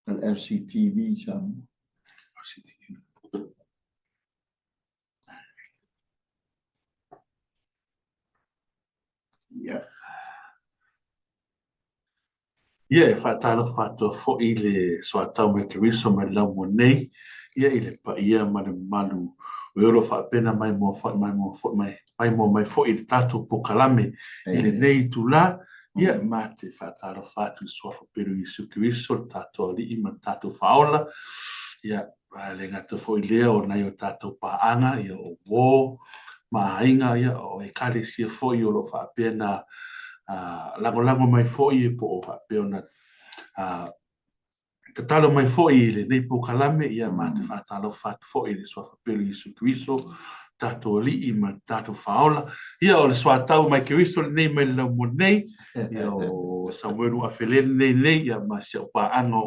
LCTV Samoa. Yeah. Ia whaatalo whātua fo I le soa tau me ke riso mai lau mo nei. Ia I le pa ia ma le malu. O euro whaapena mai mo mai fo I le tātou pokalame. I le nei tu la. Ia ma te whaatalo whātua soa whaperu Isu Kiriso le tātou ali I ma tātou whaola. Ia le ngata fo I lea o nei o tātou paanga. Ia o wō ma inga ia o e kare sia fo I o lo whaapena lango mai foi po pe ona te talo mai foi le nei po kalame ia ma te fatalo fat foi le sua pelo Isu Kristo tato li I ma tato faola ia o le sua tau mai Kristo le nei mai la mo nei ia o Samuel a felene nei ia ma se pa ano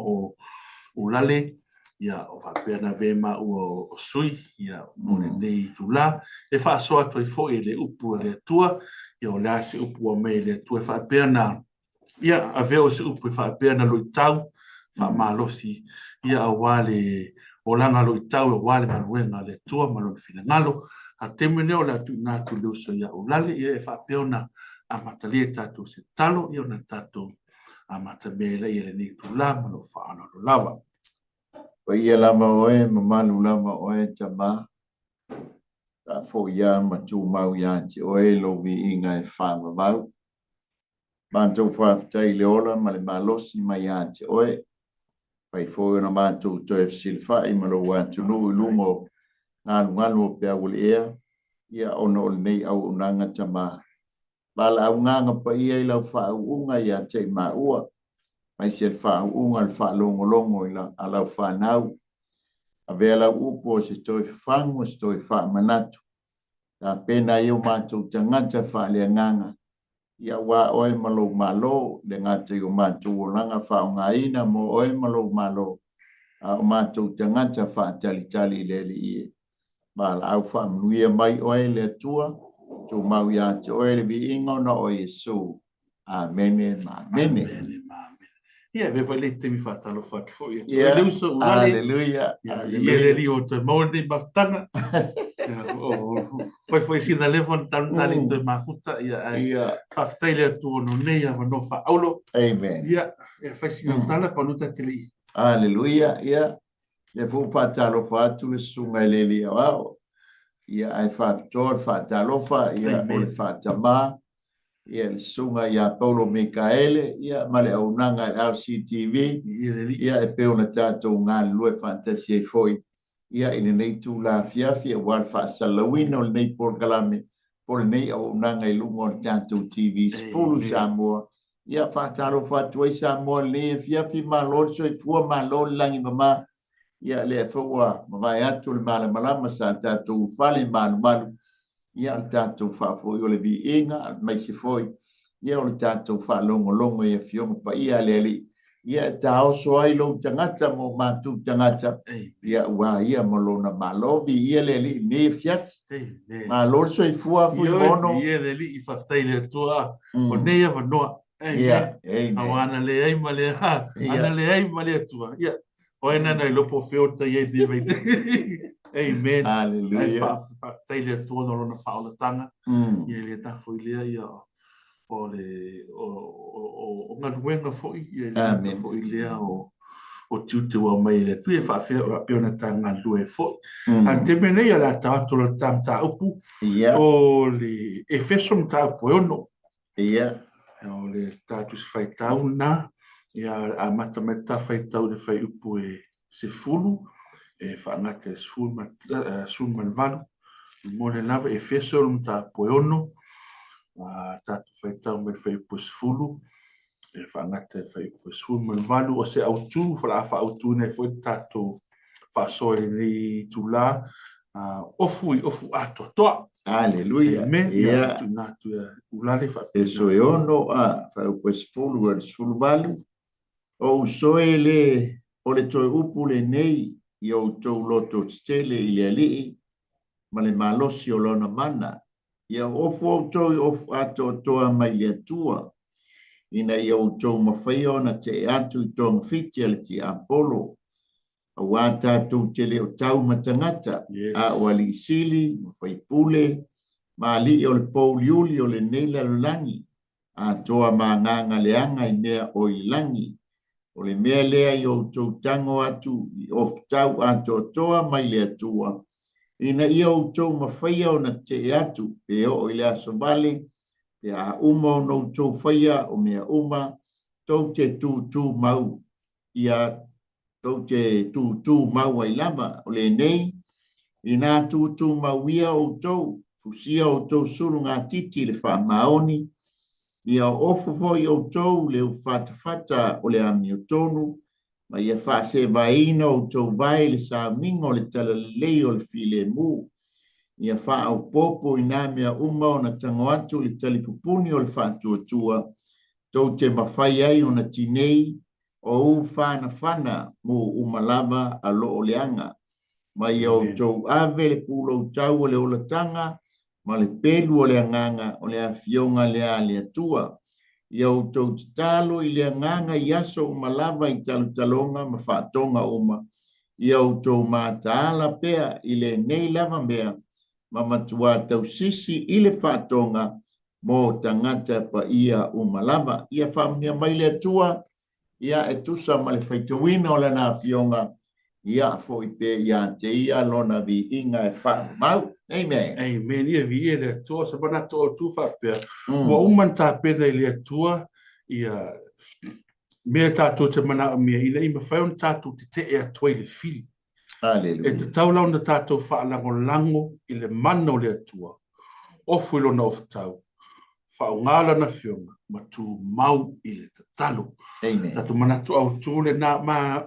o lale ia o va pena vema o sui ia mo le nei tula e fa so ato foi le upu le tua ia o le ase upu o mei le tua fa pena ia a veo se upu fa pena lo tau fa malosi ia a wale o langa lo tau o wale manuenga le tua malo fina ngalo a temene o la tu na tu lo so ia o lale ia fa pena a matalia tatu se talo ia na tatu a matabela ia le ni tula malo fa ana lo lava o ia lama oe mamalu lama oe tama ta fo ia ma tu mau ia te oe lo vi inga e fa mau mantou whaafitai le ola ma le malosi mai a te oe. Pai fōi na mantou toe silwhai ma lo wātu nui lungo ngalu o pia ule ea. Ia ono o nei au unanga tama. Bala au nganga pa ia I lau whau unga ia te ma ua. Mai si whau unga le wha longo longo I lau whanau. A vea lau upo se toi whangu se toi wha manatu. Ta pena iu mantou tangata wha lea nganga. Ia wa oe malo le ngate o mātou o langa whaongaina mo oe malo o mātou te ngata whaatali le ie. Mala au whaamnuia mai oe le atua, tō mau ia te oe le vi ingo na oe Yesu. Amene, amene. Ia, ve vai le te mi whaatalo whatu fo. Ia, aleluia. Ia, le li o te maone maftanga. Foi sina levon tali te mafuta ia faafetai le atu no nei ava no faaulo. Amen. Ia fai sina tala panuta te lei. Aleluia, ia. Le fu faatalo fatu le sunga le li ao. Ia ai faafetor faatalo fa ia o le faatama. Ia le sunga ia Paulo Mikaele ia male au nanga RCTV. Ia e peona tātou ngā lue fantasi e foi. Ia ina nei tu la fiafi a wal fa salawina o nei por kalame por nei au nanga I lungo o tātou TV spulu Samoa. Ia fa talo fa tuai Samoa le fiafi malor so I fua malor langi mama. Ia le fua mawai atu le malama sa tātou fale malu. Ia tātou fa foi o le vi inga mai se foi. Ia o le tātou fa longo ia fionga pa ia le ia tau soai lo tangata mo matu tangata ia wa ia molona malobi ia le li ne fias malor so I fua fu mono ia le li I faafetai le tua o nei ava noa ia awana le ai ma le ana le ai ma le tua ia o ena na lopo feota ia di vai amen hallelujah faafetai le tua no lona faolatanga ia le tafo ia ia o le o ngaluenga foi ia le foi lea o tiute wa mai le tu e fa fe pe ona tanga lue foi an te mene ia la tato le tanta upu o le efeso mta pono ia o le tatus fai tauna ia a matameta fai tau le fai upu e se fulu e fa ngate sul man valu mo le lava efeso mta pono tatu fai tau me fai pus fulu e whaangata whai pus fulu me valu o se autu whala awha autu nei foi tatu whaasoi ni tula ofu ato toa Aleluia. Ia tu natu ulale fa e so e ono whai pus fulu e fulu valu o soe le o le toi upu le nei I o tau loto stele I le alii ma le malosi o lona mana ia ofu o toi ofu ato toa mai le tua ina ia o tau mawhaia na te atu i tōng fiti ale ti Apollo. A wā tātou te leo tau matangata, a wali sili, mawhaipule, ma li o le pauliuli o le neila langi, a toa ma nganga leanga i mea o i langi, o le mea lea i o tau tango atu, i of tau a toa mai lea tua, ina ia o tau mawhaia o na te atu, e o i lea sobale, e a uma o no tau whaia o mea uma, tau te tū mau, ia tau te tū mau ai lama, o le nei, i nā tū mau ia o tau, fusia o tau suru ngā titi le wha maoni, ia ofu foi o tau le whata o le ami o tonu, ma ia wha se vaina o tau vai le sa mingo le tala lei o le file mu, ia wha au popo i nā mea uma o na tango atu le tali pupuni o le wha tua, tau te mawhai ai o na tinei, o u whana mo umalava a lo o leanga, ma ia o tau ave le pulo tau o le olatanga, ma le pelu o le anganga o le afionga le a le atua. Ia o tau talo i le anganga i aso umalava i talonga ma whaatonga uma. Ia o tau mātaala pea i le nei lava mea ma matua tau sisi i le whaatonga mo tangata pa ia umalava. Ia whamnia mai le atua, ia e tusa ma le whaitawina o le na afionga, ia fo i pe ia te ia lona vi inga e wha mau. Amen. Amen. Ia vi e le atua, sa pana toa tu whapea. Wa uman tā pena i le atua, ia mea tātou te mana o mea, ina ima whaion tātou te e atua i le fili. Hallelujah. E te taulau na tātou whaalango lango i le mana o le atua. Ofu ilo na ofu tau. Whaongala na whionga, ma tu mau i le tatalo. Amen. Na tu manatu au tūle na ma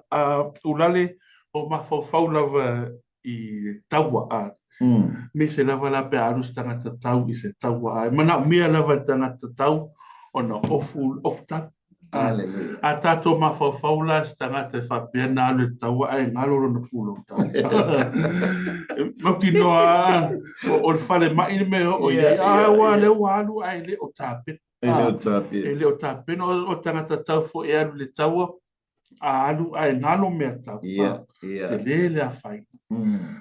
ulale o ma whaulawa i taua a. Me se lava la pe arus tangata tau i se taua a. Mana mea lava tangata tau o na ofu tau. Hallelujah. A tātou ma whaula tangata whapea na alu taua a ngalo na pulo tau. Mauti noa o le whale mai me o ia. Awa leo alu ai le o tāpe. E le o tāpe o tangata tau fo e alu le taua. A alu ai ngalo mea tau. Te lele a whai.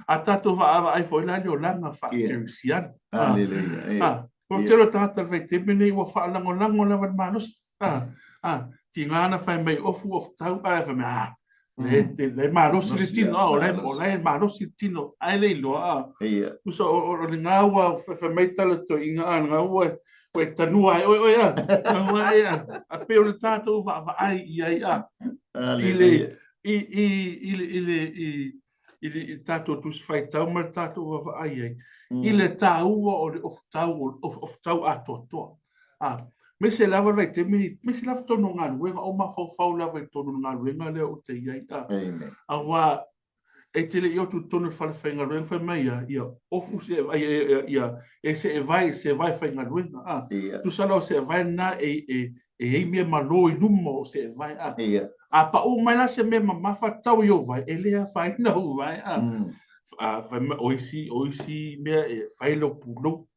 A tātou wa ai fo ila o langa wha kerisian. Hallelujah. O te ro tātou whai te mene i wa wha lango lawan manus. Ti ngana whai mai ofu tau ai whai mea. Le marosi le tino, o le marosi tino, ai le iloa. Usa o le ngawa whai mai tala to i ngā ngawa o e tanua ai, oi a, tanua ai a. A peo le tātou wa ai i ai a. I le tātou tus whai tau ma tātou wa ai ai. I le tāua o le of tau a toa. Me se lava vai te me se lava tono ngā ruenga, o ma whau lava i tono ngā ruenga leo o te iai. A wā, e te le i otu tono whale whainga ruenga whai mai ia ofu se e se e vai whainga ruenga. Tu salau se e vai nā e mea malo i lumo se e vai. A pa o mai la se me mawha tau i o vai, e lea whainga o vai. Oisi mea e whailo pulo.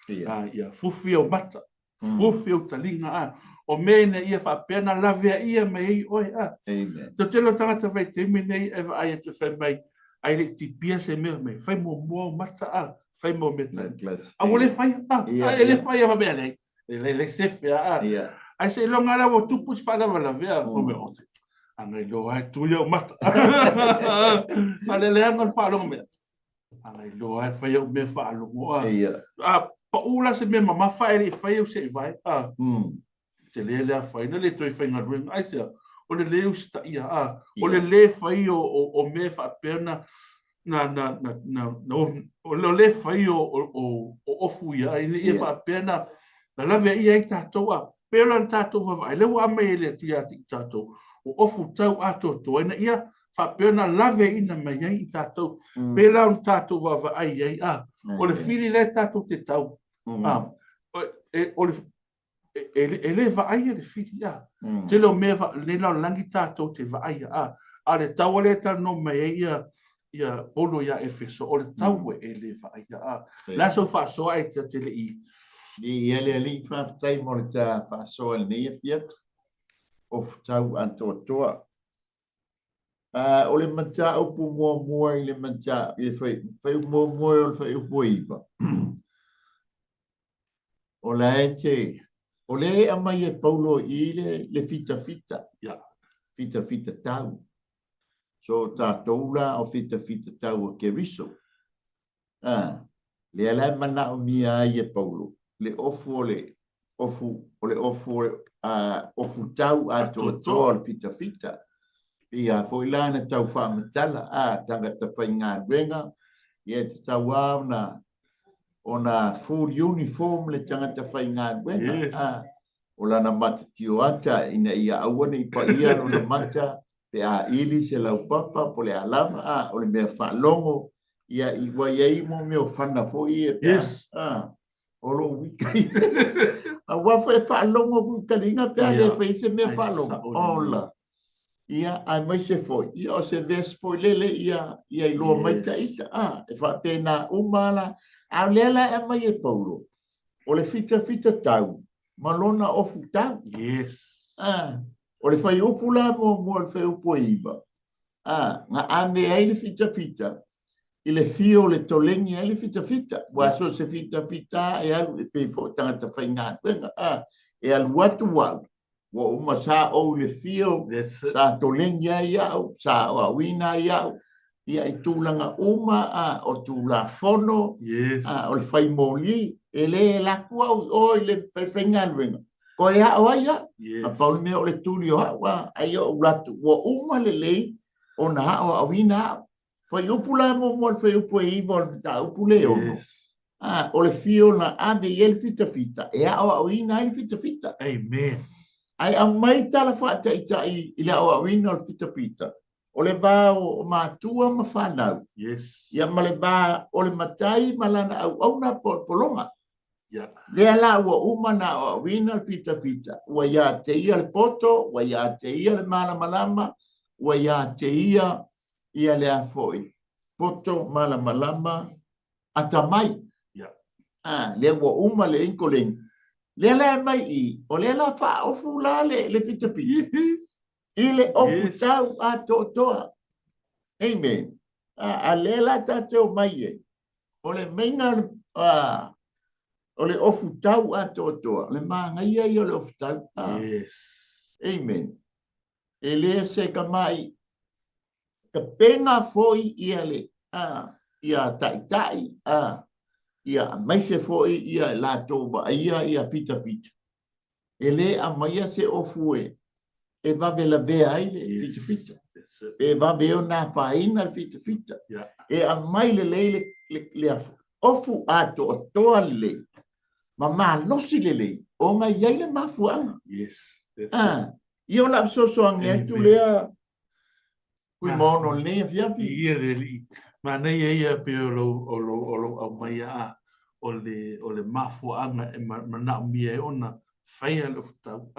Ia fufi o mata. Fufi o talinga o mene ia whapena lavea ia mai oi Te telo tangata vai te minei e vai te whai mai ai le tipia se mea mai whai mo mata whai mo meta a wole whai e le whai a mea nei le sefe ai se longa la o tupus whalawa lavea o me ote angai lo ai tuia o mata a le leanga whalonga mea angai lo ai whai o me whalonga pa ula se me mama fa ele fa eu se vai te le a fa ele toi fa ngadu ai se o le leu sta ia o le fa o me fa perna na o le fa o ofu ia ele fa perna na la ve ia ta toa pero ta to va ele wa me ele tia ta to o ofu tau ato to ina ia fa perna la ve ina mai ai ta to pero ta to va ai o le fili le ta to te tau ele va ai le filia te lo me va le la langi tato te va ai a le tau le ta no me ia polo ia efeso o le tau ele va ai la so fa so ai te le i Ni ele ali fa tai mo ta fa so ni fiat of tau anto toa. O le mata o pu mo i le mata i fai mo o fai upo iba. O la ete o le amai e Paulo i le fita fita. Ya. Fita fita tau. So ta toula o fita fita tau o ke riso. Le ala mana o mia i e Paulo. Le ofu o le ofu tau a to al fita fita. Ia foi lana tau fa matala tanga ta fainga wenga ia te tau ona full uniform le tanga ta fainga wenga o lana mata tio ata ina ia awana i pa ia no na mata pe a ili se lau papa po le alama o le mea fa longo ia i wa ia mo me o fana fo ia o lo wika a wa fa longo ku kalinga pe ale fa se me fa longo ola ia ai mai se foi ia o se ves foi lele ia i lo mai ta ita e fa pena umala a lela e mai e Paulo o le fita tau malona o futa o le fai upula mo le fai upo iba nga ane ai le fita i le fio le tolengi ai le fita wa so se fita e alu e pe fo tangata fai ngā e alu watu wau wa uma sa o le fio sa tolengi ai au sa o wina ai au ia i tūlanga uma o tūla fono o le fai moli e le la kua o le fai ngaluenga ko ia o ia a paul me o le tūli o wa ai o latu wa uma le lei o na o wina fai upula mo fai upo e ivo ta upule o o le fio na ave el fita e o wina el fita amen ai a mai tala fa ta i le o wina o fita o le ba o matua ma fanau ia ma le ba o le matai malana au na polonga le ala o umana o wina fita wa ya te ia le poto wa ya te ia le malama wa ya te ia le afoi poto malama atamai le o uma le inkoleng le ala mai i o le ala fa o fula le fita ile ofu tau a toa. Amen. A lela ta te o mai e. O le menga o le ofu tau a toa. Le maanga ia o le ofu tau. Amen. E le se ka mai ka penga foi ia le ia tai ia mai se foi ia la toba ia fita. E le a mai se ofu e va ve la ve ai le fita e va ve ona faina le fita e a mai le ofu ato le ma losi le o nga ia le mafuanga io la so ange tu le kui mono le via ia le ma nei ia pe o mai o le mafuanga e mana mia ona faia le futau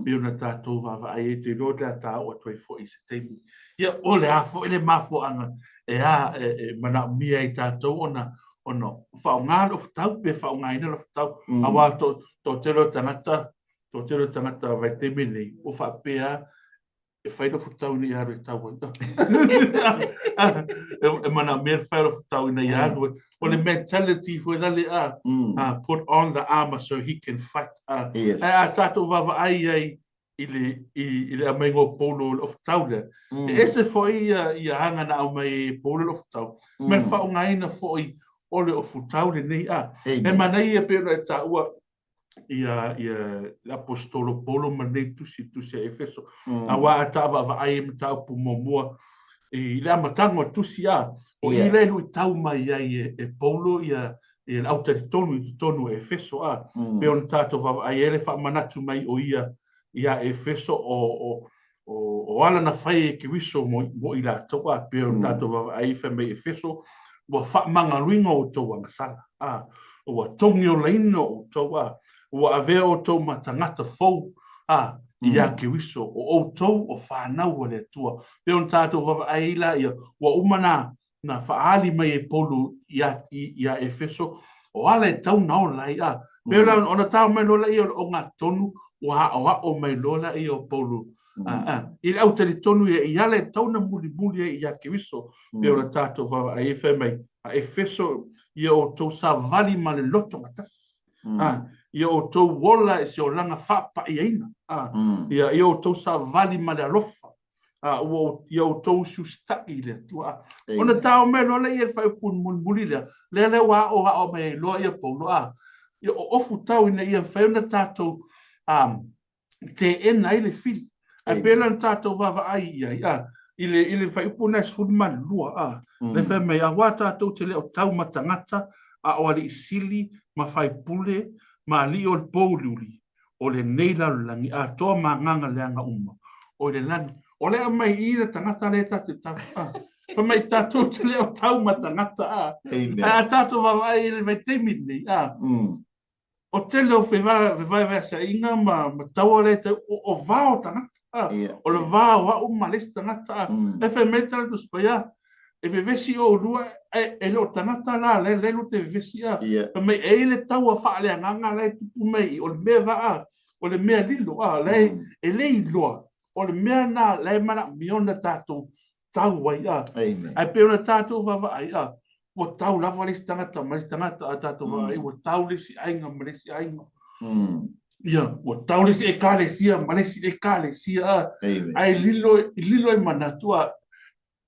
pe ona tātou vava ai te roda tā o toi fo i se teimu ia o le afo ele mafuanga e mana mia i tātou ona whaunga lo futau pe whaunga ina lo futau awa to tero tangata vai te mene o whapea e whai lo futau ni aru i tau e mana mea whai lo futau ina i aru o le mentality foi dale put on the armor so he can fight tātou vava ai i le amengo polo of tau le ese foi i hanga na au mai polo of tau me whaunga ina foi o le of tau le nei e mana i e pēno e tā ua ia apostolo polo manei tusi e Efeso awa atava va ai mtau pu momua i le amatango tusi o i le lui tau mai ai e polo ia e tonu e Efeso pe on tato va ai ele fa manatu mai o ia Efeso o ala na fai ke wiso mo ila toa pe on tato va ai fa mai Efeso wa fa manga ringo o toa ngasala o tongi o leino o toa o ave o tau matangata fou ia ke wiso o tau o whanau o le tua pe on tātou vava aila ia wa umana na whaali mai e polu ia Efeso o ala e tau nao lai Pela ona tau mai lola i o ngā tonu o mai lola i o Paulo. I au tali tonu i ale tauna muli i a Kiriso. Pe ona tātou whawa a e mai. A Efeso i o tau sa vali ma le loto matas. I o tau wola e se o langa whapa i aina. I o tau sa vali ma le alofa. I o tau sustaki le. Ona tau mai lola i e whai pun muli le. Le wa o mai loa i a Paulo. I o ofu tau ina i a whai ona tātou te ena i le fili. Ai pela tātou vava ai ia. Ile whai puna e sfuru man lua. Le whai mai a wā tātou te leo tau matangata o ali sili ma whai pule ma li o le pōluri o le neila langi a toa ma nganga leanga uma. O le langi. O le mai i le tangata le tātou tau. Pa mai tātou te leo tau matangata. A tātou vava ai le vai temini. O te leo whewai sa inga ma taua le te o vāo tangata. O le vāo wa umalesi tangata. E whai mei tala tu spaya. E vesi o lua e leo tangata la le lo te vesi a. Pa mai e le taua wha le anganga le tupu mei. O le mea vaa. O le mea lilo. E le iloa. O le mea na le mana miona tātou tau wai a. Ai pe ona tātou vava ai a. O tau lava le tangata ma le tangata a tātou vai o tau le si ainga ma le si ainga. Ia, o tau le si e ka le sia ma le si e ka le sia. Ai lilo e manatua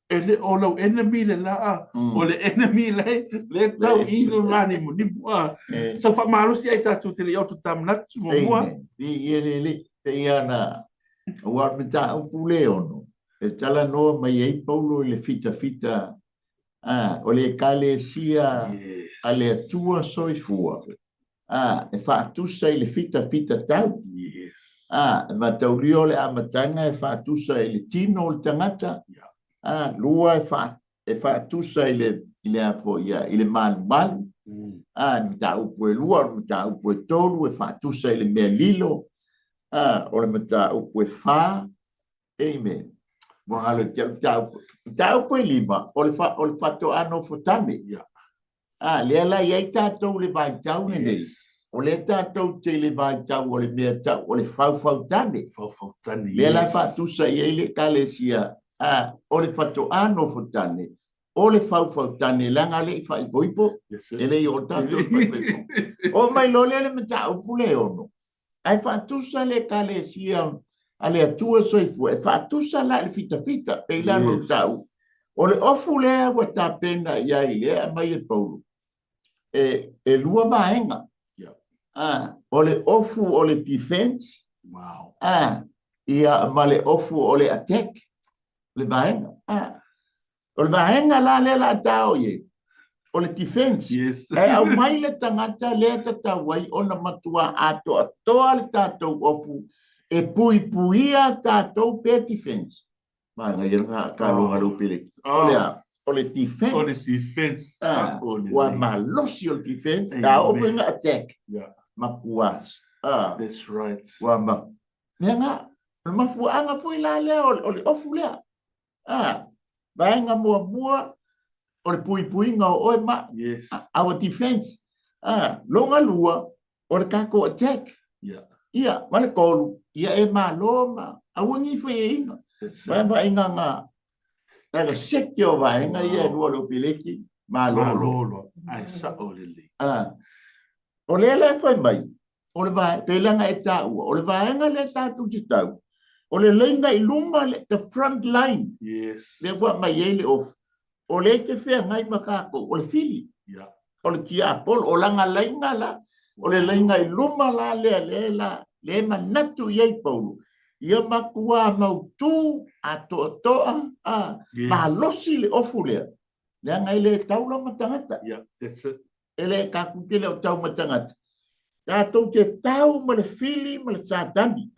e le o lau enemy le la o le enemy le tau ino rani mo ni mua. Sa fa malo si ai tātou te le auto tamnatu mo mua. I le te iana o armita o pule ono. E tala noa mai ei Paulo i le fita. O le kalesia a le atua soifua. E whaatusa i le fita tau. Ma taurio le amatanga e whaatusa i le tino o le tangata. Lua e whaatusa i le afo ia, i le malu. Mita upu e lua, mita upu e tolu, e whaatusa i le mea lilo. O le mita upu e wha. Amen. Mohalo tau koe lima, o le whato ano fotane. Le ala iai tātou le vai tau nei. O le tātou te le vai tau o le mea tau, o le whau tane. Le ala whatusa iai le kalesia, o le whato ano fotane. O le whau tane, langa le i whaipoipo, e le i o tātou whaipoipo. O mai lo le me tau pule ono. Ai whatusa le kalesia, ale atua soifu e whaatusa la le fita pe lano tau o le ofu lea wa ta pena iai lea mai e Paulo e lua maenga o le ofu o le defense ia ma le ofu o le attack le maenga o le maenga la tau ye o le defense e au mai le tangata le tatawai ona matua ato atoa le tatou ofu e puia tātou pe defense. Ngai ngā kāronga rupere. O le defense. O le defense. Wa malosi o le defense. Ka openga attack. Ma kuas. That's right. Wa ma. Mea ngā. Ma fuanga fui la lea o le ofu lea. Vaenga mua. O le pui ngā oe ma. Yes. Our defense. Longa lua. O le kako attack. Ia, wale kolu. Ia e maloma. Awangi fwe inga. Wa inga ngā. Tala seki o vaenga ia lua lo pileki. Malolo. Ai sa o lele. O le la fwe mai. O le vaenga. Te langa e tāua. O le vaenga le tātu ki tau. O le leinga i luma le the front line. Yes. Le wa mai ele of. O le te whea ngai makako. O le fili. O le tia pol. O langa leinga la. O le leinga i luma la le manatu iei Paulo. Ia makua mautu a toa ma losi le ofu lea. Lea ngai le taula matangata. That's it. Ele ka kukele o tau matangata. Tātou te tau ma le fili ma le sātani.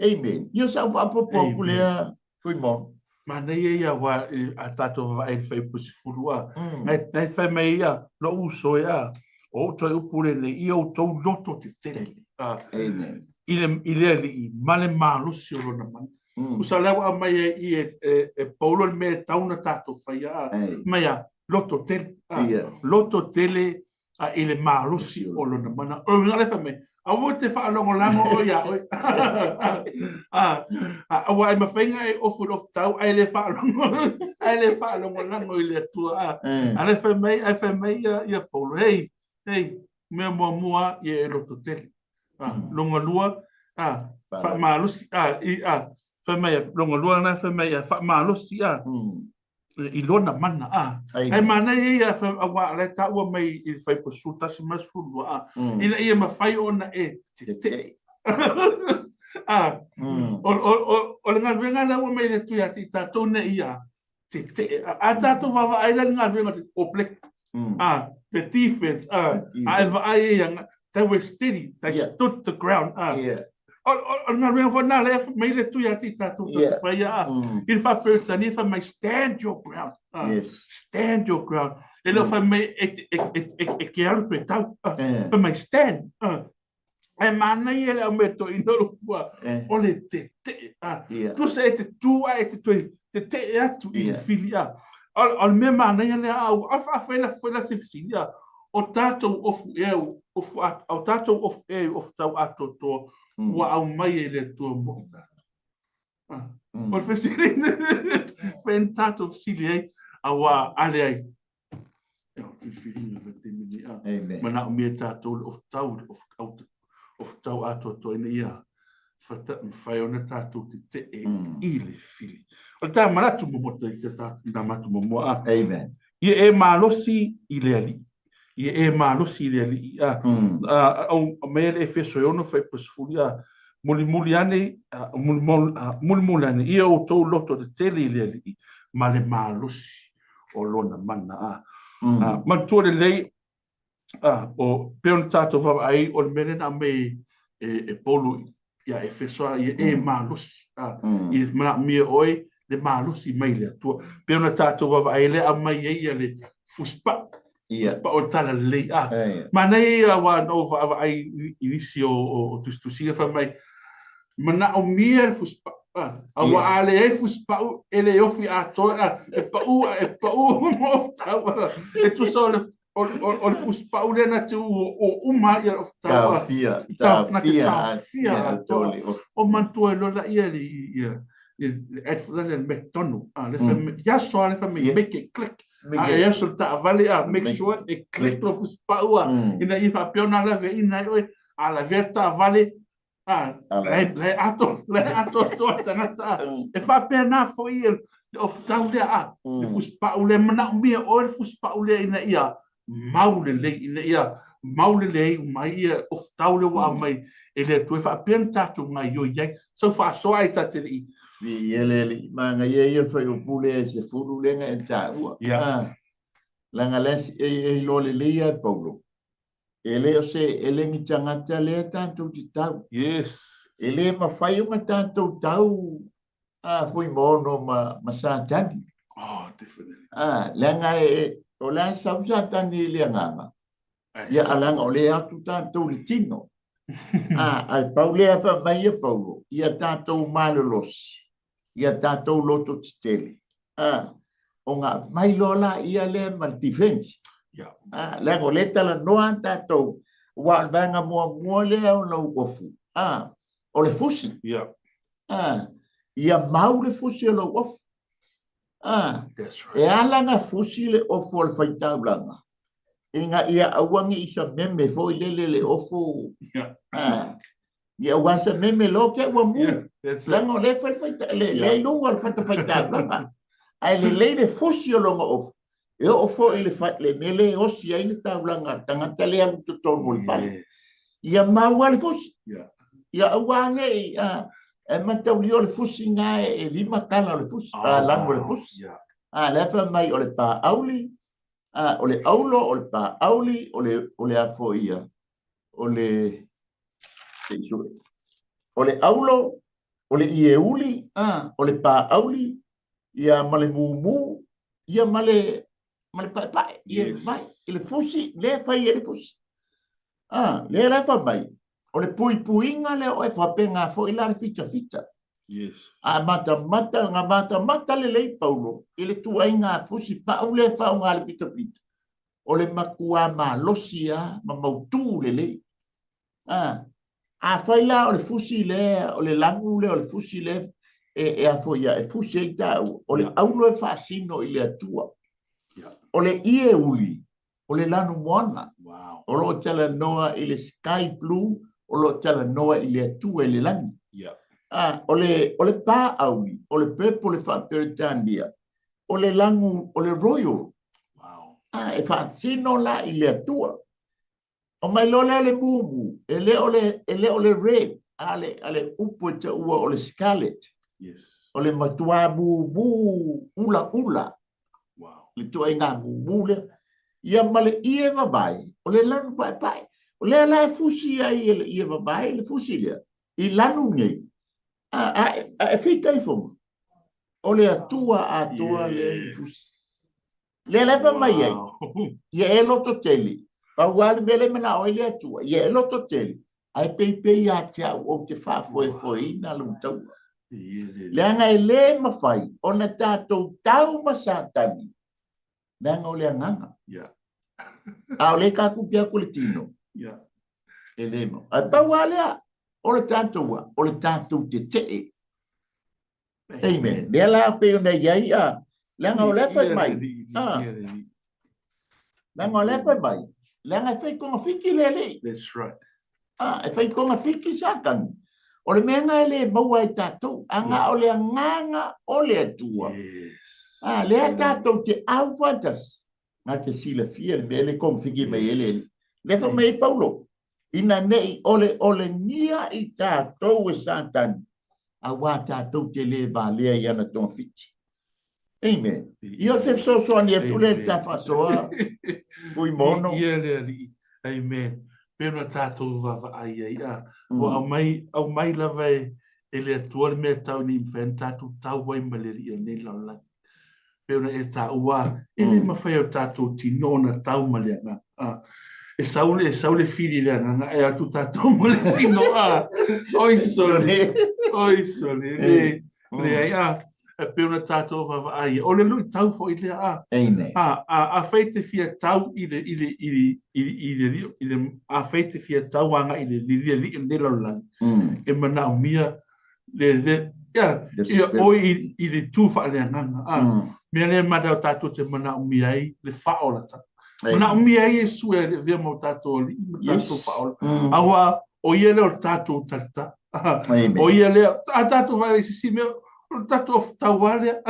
Amen. Ia sa whapopo kulea fui mon. Ma nei ia wa a tātou wa e whai pusi furua. Nei whai mei ia no uso ia. O toi upure le ia o tau loto te tele. Amen. Ile li male malusi o rona man. Usa lewa mai e Paulo me tauna tātou whaia. Mai a loto tele. Loto tele I le malusi o lona mana. O ngale fa me. A wo te fa longo lango o ya oi. A wa ma fenga e ofu of tau ai le fa longo. Ai le fa longo lango i le tua. A le fa me ia polo. Hey, me mo mua ye lo to tele. Longo lua. Fa malusi fa me longo lua na fa me fa malusi I lona mana ai mana ia fa wa le ta wa mai I fa po suta se masulu ina ia ma fai ona te o le ngalwenga na wa mai le tu ya ti ta tone ia te a ta to va ai le ngalwenga o plek the defense I va ai yang they were steady they stood the ground o nga ringa fa na le mai le tu ya ti ta tu fa ya il fa pertani fa mai stand your ground stand your ground e lo fa mai e ke al pe ta fa mai stand e mana ia le me to I no pua o le te tu se te tu ai te atu I filia o me mana ia le au fa fa la se filia o tato o tato of tau ato to wa au mai e le tua mo o fesili fen tato fisili a wa ale ai e o fisili na te mini mana o me tato of tau ato to ina ia fata fai ona tato te I le fili o ta mana tu mo te tato na matu mo amen e malosi I le ali e malosi le ali o me le feso yo no fai pasfulia muli ane muli ane ia o to loto de tele le ali ma le malosi o lona mana ma to le o peon tato va ai o me na me e polo ia e feso e malosi I ma mi oi le malosi mai le to peon tato va ai le a mai ia le fuspa pa o tala le ma nei wa no va ai inicio o tu fa mai mana o mier fuspa a wa ale e fuspa ele ofi a to e pa u mo ta e tu so o fuspa le na tu o ma ia of ta fia o man tu lo la ia ia e fa le metonu le fa ya so le fa me make it click e so ta vale make sure e click pro fuspa ina I fa piona la ve ina a la verta vale le ato to tanata e fa pena foi of tau de le fuspa le mana mi o le fuspa le ina ia maule le ina ia maule le mai ia of tau le wa mai e le tu fa pena tu mai yo ye so fa so ai ta te vi ele manga ye foi o pule se furu lenga e ta langa les e lo le ia Paulo ele o se ele ngi tangata le tanto ti tau ele ma fai uma tanto tau foi mono ma sa tani definitely langa o la sa tani le ngama ia alanga o le atu tanto le tino al Paulo fa mai Paulo ia tanto malolos ia tanto loto tele o nga mai lola ia le mal defense la goleta la no anta to wa vanga mo le o no ofu o le fusi ia mau le fusi o lo ofu that's right e alanga fusi le ofu le faita blanga inga ia awangi isa meme fo le ofu ia wasa meme lo ke wa mu lango le faita le lungo le faita blanga ai le fusi o lo ofu e o fo ele fa le mele o si ele ta blanga tanga tele al to mol pa ia mau al fusi ia wange e mata uli le fusi nga e lima kala le fusi lango le fusi le fa mai o le pa auli o le aulo o le pa auli o le afo ia o le aulo o le ieuli o le pa auli ia male mumu ia male pa ia mai ele fusi le fai ele fusi le la fa mai o le puinga le o fa penga fo ila le fita mata le Paulo ele tu ainga fusi pa o le fa nga le fita o le makua ma losia ma mautu le. A faila o le fusi le, o le langu le, o le fusi le, a foia, e fusi e tau, o le aulo e fasino i le atua. O le ie uli, o le lanu moana, o lo tala noa i le sky blue, o lo tala noa i le atua i le langi. O le pā auli, o le pepo le whaperetandia, o le langu, o le royal. E fasino la i le atua. O mai lole le mumu, ele o le red, ale upo te ua o le scarlet. Yes. O le matua mumu, ula. Wow. Le tua inga mumu le. Ia male ie mabai, o le lanu pai. O le ala e fusi ai ie mabai, le fusi le. I lanu ngei. E fita i fonga. O le atua le fusi. Le leva mai ai. Ia e loto teli. Pauali mele mena oile atua. Ia e loto teli. Ai pei a te au o te whafoe na luntau. Le anga e le mawhai. O na tātou tau masatani. Le anga o le anganga. A o le kakupia kuletino. E le mo. Ai pauali a. O le tātou o le tātou te te. Amen. Le ala pe o na iai a. Le anga o le whai mai. Le anga o le whai mai. Langa fai konga fiki lele. That's right. E fai konga fiki sakan. O le menga ele maua i tātou. Anga o le anganga o le atua. Yes. Le a tātou te auwatas. Ngā te sila fia le mele konga fiki mai ele. Lefa mai paulo. Ina nei o le ngia i tātou e satan. A wā tātou te le vālea i ana tōng fiti. Amen. Iosef sosoani e tule tawhasoa. Kui mono. Amen. Pena tātou vava ai ai a. O au mai lava e le atua le mea tau ni mwhen tātou tau wai maleri e nei lau lai. Pena e tā ua. E le mawhai o tātou tinona tau maleanga. E saule fili le ananga e atu tātou male tino a. Oi sole. Le ai a. E peona tātou vava ai. O le lui tau fo i le a. Amen. A feite fia tau i le a feite fia tau anga i le li le laulang. E mana o mia o i le tufa le anganga. Mea le mada o tātou te mana o mia i le whaolata. Mana o mia i e sue le vea mo tātou li tātou whaola. Awa o ia le o tātou tarita. O ia le a tātou vai si mea o tato of taualea.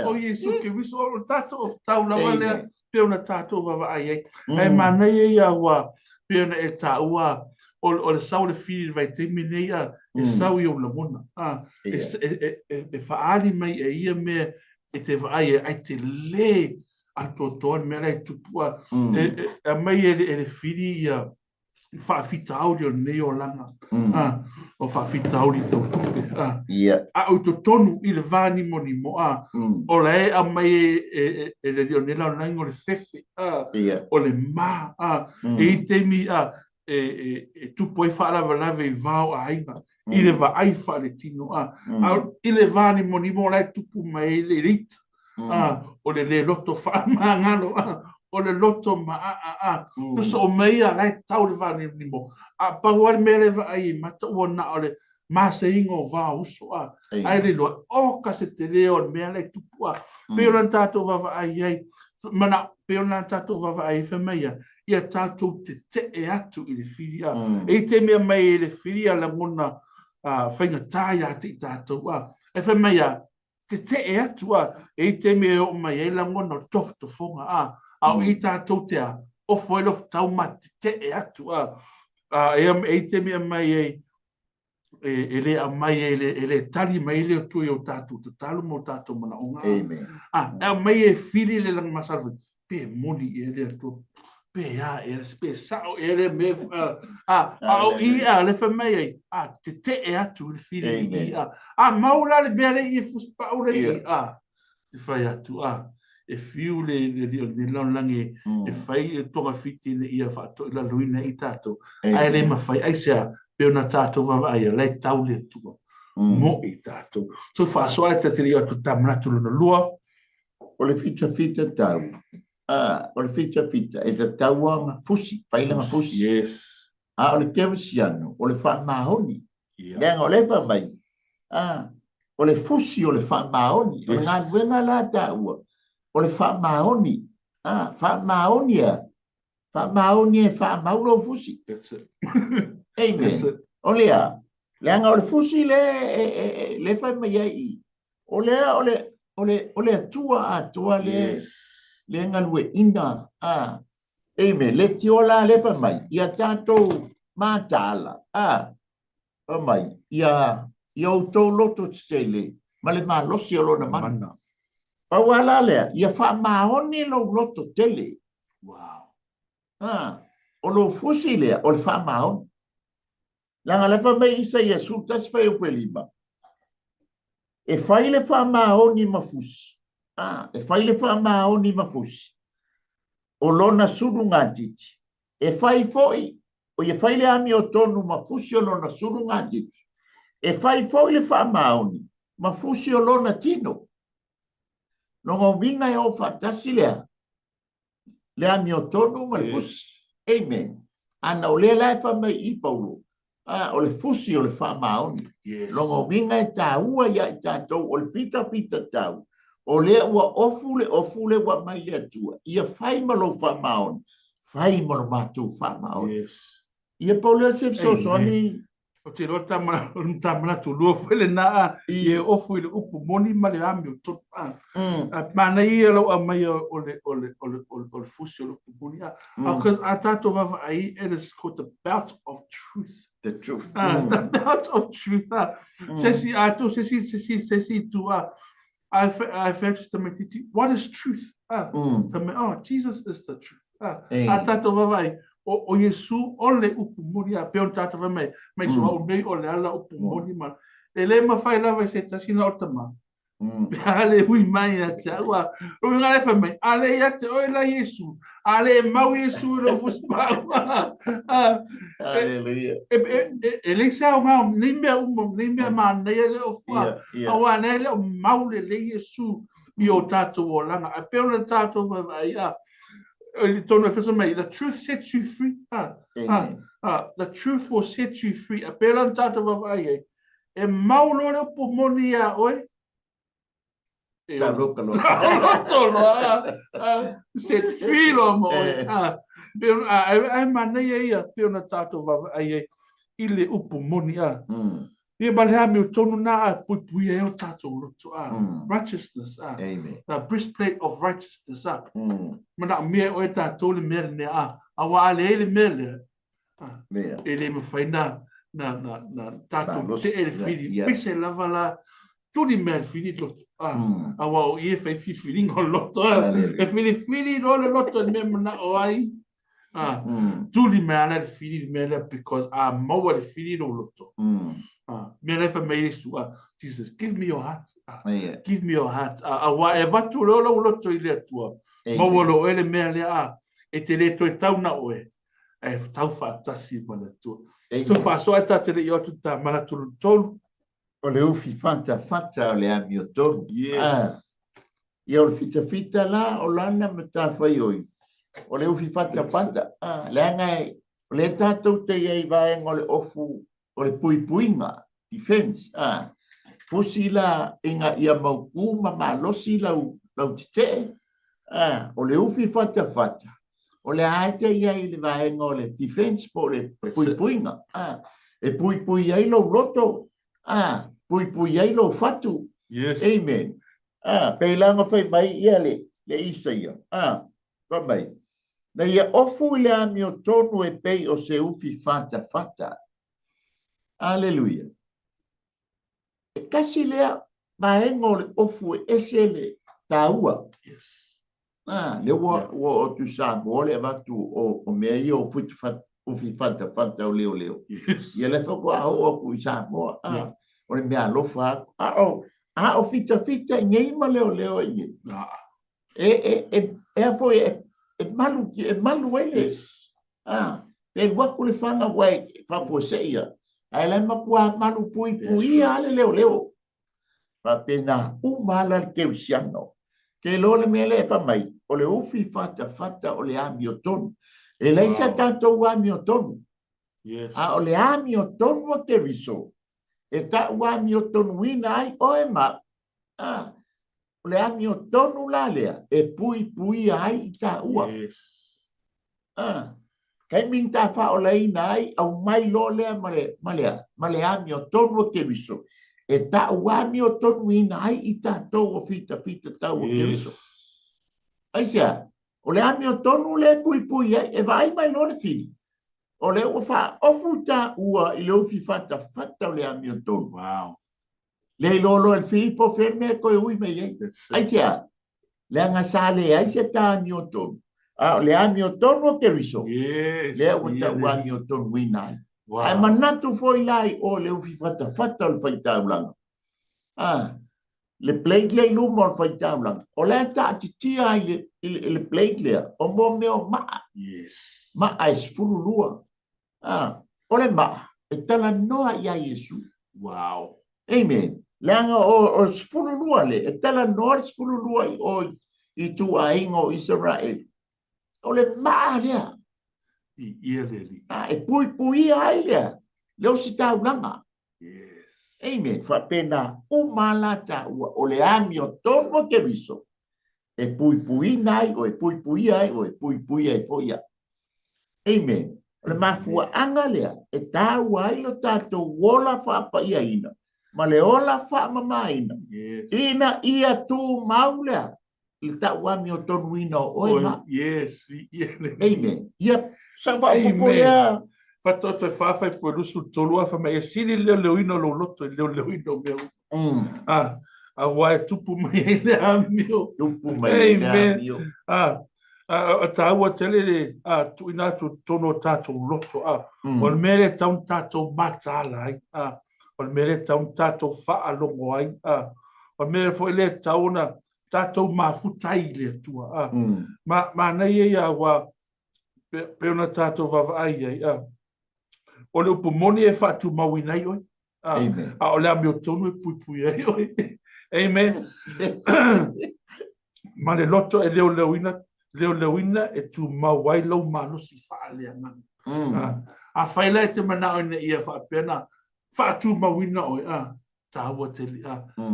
O Yesu ke wiso o tato of taualea. Peona tato vava ai. Ai mana ia ia wa. Peona e taua. O le sau le fili vai te minea. E sau i o la mona. E faali mai e ia me. E te vai ai te le. A totoan me lai tupua. E mai e le fili ia. Whaafita auri o nei o langa. O whaafita auri tau tupe. A o to tonu i le vani moni mo. O la e a mai e le rio nela o nango le fefe. O le ma. E i temi e tupo e whaarawa lave i vau a hainga. I le va ai wha le tino. I le vani moni mo lai tupu mai le rita. O le loto wha maangalo. O le loto ma Tuso o meia lai tau le vani ni mo. A pahuari me le va ai mata ua na o le masa ingo va uso Ai le loa o ka se te leo me lai tupua. Peo lan tātou vava ai ai. Mana peo lan tātou vava ai fe meia. Ia tātou te e atu i le filia. E te mea mai le filia la mona whainga tāia te i tātou E fe meia te e atu E te mea o mai e la mona tofto fonga Au i tātou tea, o whoelo tau mati te e atu e te mea mai e le a mai e le tali mai le tui o tātou, te talo mo tātou mana o ngā. Amen. E mai e fili le lang masarwa, pe moni e le atua, pe pe sao e le me, au i le wha mai te e atu le fili maula le bere i fuspa ule te whai atu E fiu le laulangi e whai e tonga fiti le ia whaato i la luina i tātou. Ai le mawhai, ai sea, peo na tātou wawa ai, lai tau le tua. Mo i tātou. So whaasoa e te rio atu tamanatu luna lua. O le fita tau. o le fita e te tauanga fusi, pailanga fusi. Yes. O le kewisiano, o le wha mahoni. Yeah. Leanga o lewa mai. O le fusi o le wha mahoni. O le ngā nuenga la taua. O le wha mahoni. Wha mahoni a. Wha mahoni e wha maulo fusi. That's it. Amen. That's it. O lea. Leanga o le fusi le wha mai ai. O lea o le atua atua le. Yes. Le ngalue ina. Amen. Le tiola le wha mai. Ia tātou mātala. O mai. Ia o tō loto tsele. Ma le mā losi o lona mana. Pawala lea. Ia wha mahoni lo loto tele. Wow. O lo fusi lea. O le wha mahoni. Langa le wha mai isa ia sultas whai o pelima. E whai le wha mahoni mafusi. E whai le wha mahoni mafusi. O lona suru ngā titi. E whai foi. O ia whai le ami o tonu mafusi o lona suru ngā titi. E whai foi le wha mahoni. Mafusi o lona tino. Nongo winga e o whatasi lea. Le ami o tonu mafusi. Amen. Ana o lea lai wha mai I paulo. O le fusi o le wha mahoni. Nongo winga e tā ua ia I tātou. O le fita tau. O lea ua ofule wa mai lea tua. Ia whai malo wha mahoni. Whai malo mātou wha mahoni. Ia paulo se sosoni. O te roa tamana tu lua whele naa I e ofu I le upu moni ma le ami o totu. Mana I alo a mai o le fusi o le upu moni. Because a tato vava ai it is called the belt of truth. The truth. The belt of truth. Sesi ato, sesi tua. I felt just to me, what is truth? Jesus is the truth. A tato vava ai. O Yesu ole upu moni a peon tata va mai so au nei ole ala upu moni ma ele ma fai lava se tasina o tama ale hui mai a taua o ngale fa mai ale ia te o la Yesu ale mau Yesu no fuspa Hallelujah. Ele sa o mau ni me ma nei ele o fa awa nei le o mau le Yesu I o tatu o langa a peon tatu va vai the truth sets you free. The truth will set you free. A pēran tātou wawai e maulore po moni a oi. Tā roka lo. Set free lo mo oi. Ai manei e ia pēran tātou wawai I le upu moni a. Ia balea me o tonu na pui e o tātou roto righteousness Amen. The breastplate of righteousness Mana mea o e tātou le mea ne awa ale ele mea le ele me whaina na tātou te ele whiri pise lava la tuni mea whiri loto awa o ie whai whiri ngō loto e whiri no le loto mea mana o ai tuni mea le whiri mea le because maua le whiri no loto me lefa me Yesu Jesus give me your heart give me your heart awa e vatu lo loto I le atua maua lo ele mea le e te le toi tau na oe e tau whaatasi mana tua so wha e tate le I otu ta mana tulu tolu o le ufi fata o le ami o tonu ia o le fita la o lana me tā whai oi o le ufi fata le angai o le tātou te iei vaenga o le ofu o le puipuinga, defense, fusi la inga ia mauku ma losi lau tite, o le ufi fata, o le aete ia I le vaenga o le defense po le puipuinga, e puipui ai lo loto, puipui ai lo fatu, amen, peilanga fai mai ia le isa ia, pa mai, na ia ofu le ami o tonu e pei o se ufi fata, Aleluia. E kasi lea maengo le ofu e ese le taua. Le ua o tu sa mo le vatu o mea I o ufi fata o leo. Ia le whako a o ku sa mo. O le mea lofa. O fita ngei ma leo inge. E foi e malu ele. E waku le whanga wai whafoseia. Ai lai makua manu pui ale leo. Pa pena umala ke usiano. Ke lo le mele fa mai. o le ufi fata o le ami o tonu. E lei se Wow. tātou ami o tonu. Yes. A o le ami o tonu o te riso. E ta ami o tonu ina ai o e ma. O le ami o tonu la lea. E pui ai i ta ua. Yes. Kai min ta fa o le ina ai au mai lo lea ma le ami o tonu o te riso. E ta ami o tonu ina ai i tātou o fita tau o te riso. Yes. Ai sia, o le ami o tonu le pui ai, e vai mai lo le fini. O le o fa ofu ta ua i le ufi fata o le ami o tonu. Wow. Le lolo el Filipo ferme ko ui me ye. That's Ai it. sia, le anga sale ai se ta ami o tonu. Le ami o tonu o te riso. Yes. Le o ta Yeah. ami o tonu winai. Wow. Ai manatu foi lai o le ufi fata o le faita ulanga. Le plate le lumo o faita ulanga. O le ta titia ai le plate le. O mo meo maa. Yes. Maa e sfululua. O le maa. E tala noa ia Yesu. Wow. Amen. Langa o sfululua le. E tala noa sfululua i tu ainga o Israel. O le maa lea. I really. E pui ai lea. Leo si tau langa. Yes. Amen. Fa pena umala ta ua. O le ami o tono ke riso. E pui nai o e pui ai o e pui ai foia. Amen. O le mafua anga lea. E tau ai lo tātou wola fa pa ia ina. Ma le ola fa mamaina. Yes. Ina ia tu maulea. Le tau ami o tonu ina o e ma. Yes. Amen. Ia sa va Amen. popo lea. Fatoto e whawhai po rusu tolua whamai e siri leo ino lo loto e leo ino meo. A wai tupu mai e le amio. Tupu mai e le amio. A tāua tele le tu ina tu tono tātou loto. O le mere taun tātou matala ai. O le mere taun tātou whaalongo ai. O le mere fo ele tauna tātou mafutai le tua. Ma nei e a wa peona tātou vava ai ai. O le upu moni e whatu mawinai oi. Amen. O le amio tonu e pui ai oi. Amen. Ma le loto e leo ina e tu mawai lau mano si whaalea ngana. A whaila e te mana o ia whaapena. Whatu mawina oi. Tāua teli.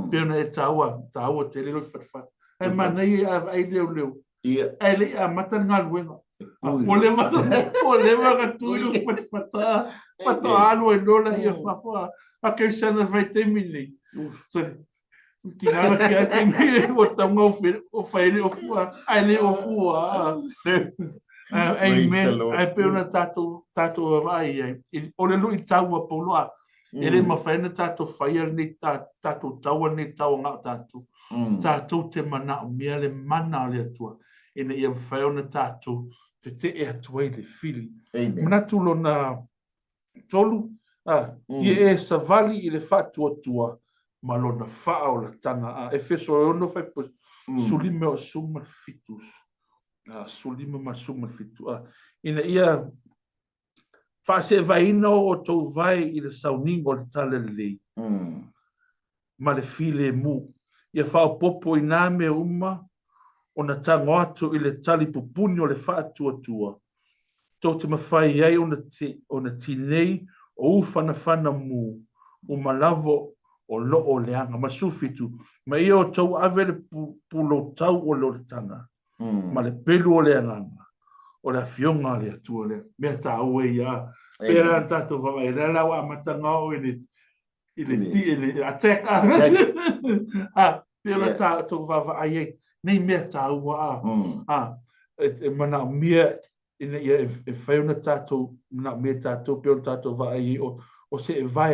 Peona e tāua teli roi whatwhat. E mana i ai leo. E le a mata ngā luenga. O le maka tuiru whatwhata. Whato alo e lola ia whawha. A kei sana vai te mini. Ki ngana ki a te mini o taunga o whaere o fua. Ai le o fua. Amen. Ai peona tātou vai. O le lui taua poloa. E le mawhaina tātou whaia ni tātou taua ni taua ngā tātou. Tātou te mana o mea le mana le atua. Ina ia whaona tātou te e atua i le fili. Manatu lo na tolu. Ia e savali i le whatua tua. Ma lo na wha o la tanga. E wheso e ono whai po sulime o suma fitus. Sulime ma suma fitu. Ina ia whase vaina o tau vai i le sauningo le tale lei. Ma le file mu. Ia whao popo i nā mea uma. O na tango atu i le tali pupuni o le whaatua tua. Tō te mawhai iai o na tinei o uwhana mu. O malavo o lo o leanga. Ma sufitu. Ma ia o tau ave le pulo tau o lo le tanga. Ma le pelu o leanga. O le fionga le atua le. Mea ta ue ia. Pera tato whaai. Le lau a matanga o i le attack. Pera tato whaai. Nei mea tā ua e mana mea ina ia e whaiona tātou mana mea tātou peona tātou vai o se e vai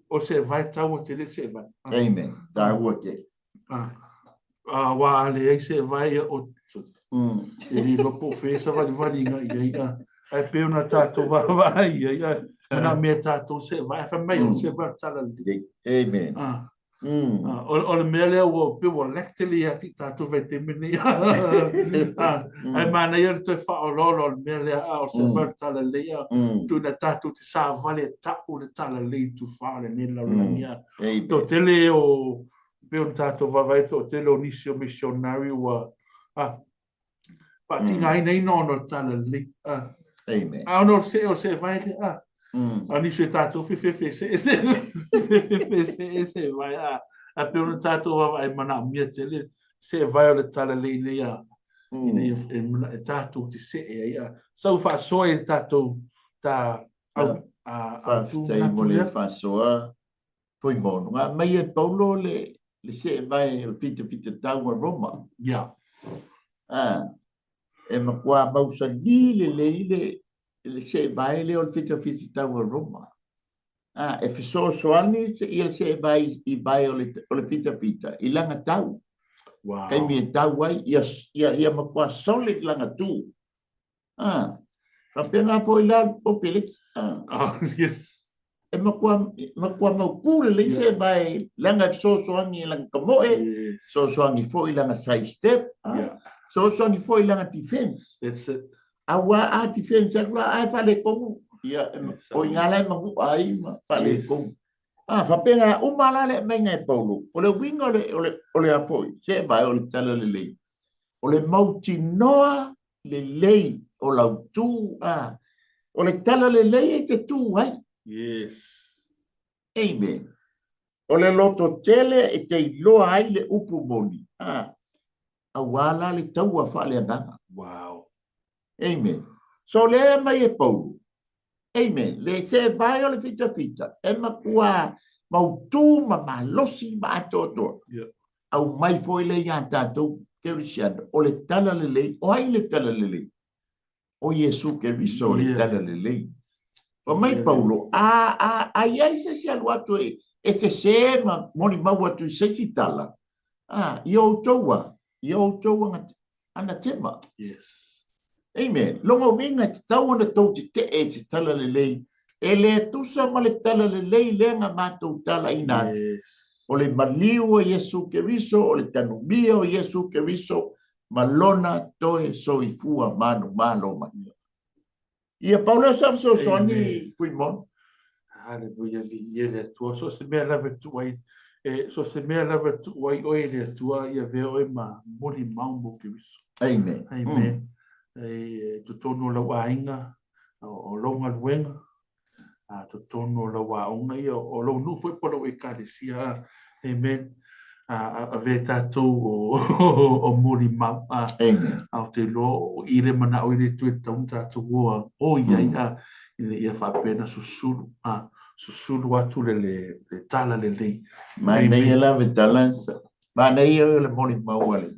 o se e vai tau o te le se e vai. Amen. Tā ua ke. Wā ale ei se e vai o e li lopo whesa vali nga ia ai peona tātou vai mana mea tātou se e vai whamai o se e vai tala. Amen. O le mea lea ua pe ua lectili ati tātou vai te mini. Ai mana ia le toi whaololo o le mea lea o se whautala lea. Tu na tātou te sā vale tapu le tala lei tu whaole ne laulangia. Tō tele o pe on tātou vavai tō tele o nisi o missionari ua Patinga ai nei no no tala li. Amen. No se vai ani se tato fe se vai a pe no tato vai mana mia tele se vai o tala li nei ina e tato te se ia. So fa so e tato ta Fa tai mo le fa soa. Foi bom. Nga mai e Paulo le se vai o pita tau a Roma. Yeah. E makua mausa ni le se vai le o pita tau a Roma. E fiso soani se ia se vai i vai o le pita i langa tau. Wow. Kai mi tau wai ia makua solid langa tu. Ka penga foi la o pele. Yes. E makua maukule le se vai langa soangi langa kamoe. Soangi foi langa side step. Soangi foi langa defense. That's it. Awa defense agla ai fale kongu. Ia o ngala mangu ai ma fale kongu. Fa penga umala le menga e Paulo. O le winga ole a foi. Se vai o le tala le lei. O le mauti noa le lei o lau tu. O le tala le lei e te tu ai. Yes. Amen. O le loto tele e te iloa ai le upu moni. Awala le tau a whale andanga. Wow. Amen. So le mai e Paulo. Amen. Le se vai o le fita. E makua mautu ma losi ma atoto. Au mai foi le ia tātou kerisiano. O le tala le lei. O ai le tala le lei. O Yesu keriso le tala le lei. O mai Paulo. Ai se alu atu e se ma moni mau atu se si tala. I o toua ana tema. Yes. Amen. Longo minga te tau ana tau te e se tala le lei. E le tusa ma le tala le lei lenga mātou tala ina. Yes. O le maliu o Yesu Keriso, o le tanumia o Yesu Keriso, malona toe soifua manu malo manu. Ia Paulo sa so soni fuimon. Hallelujah. Ele tua so se mea lava tuai. So se mea lava tuai o ele tua ia veo e ma mori maumbo Keriso. Amen. Amen. Tu tono la wainga o longa luenga. Tu tono la waunga ia o lo nu foi polo e kalesia. Amen. A ve tatou o mori mau. Amen. Au te lo o ile mana o ile tu e taun tatou o ia ia fa pena susulu. Susulu atu le tala le lei. Ma nei la vetalansa. Ma nei le mori mau ale.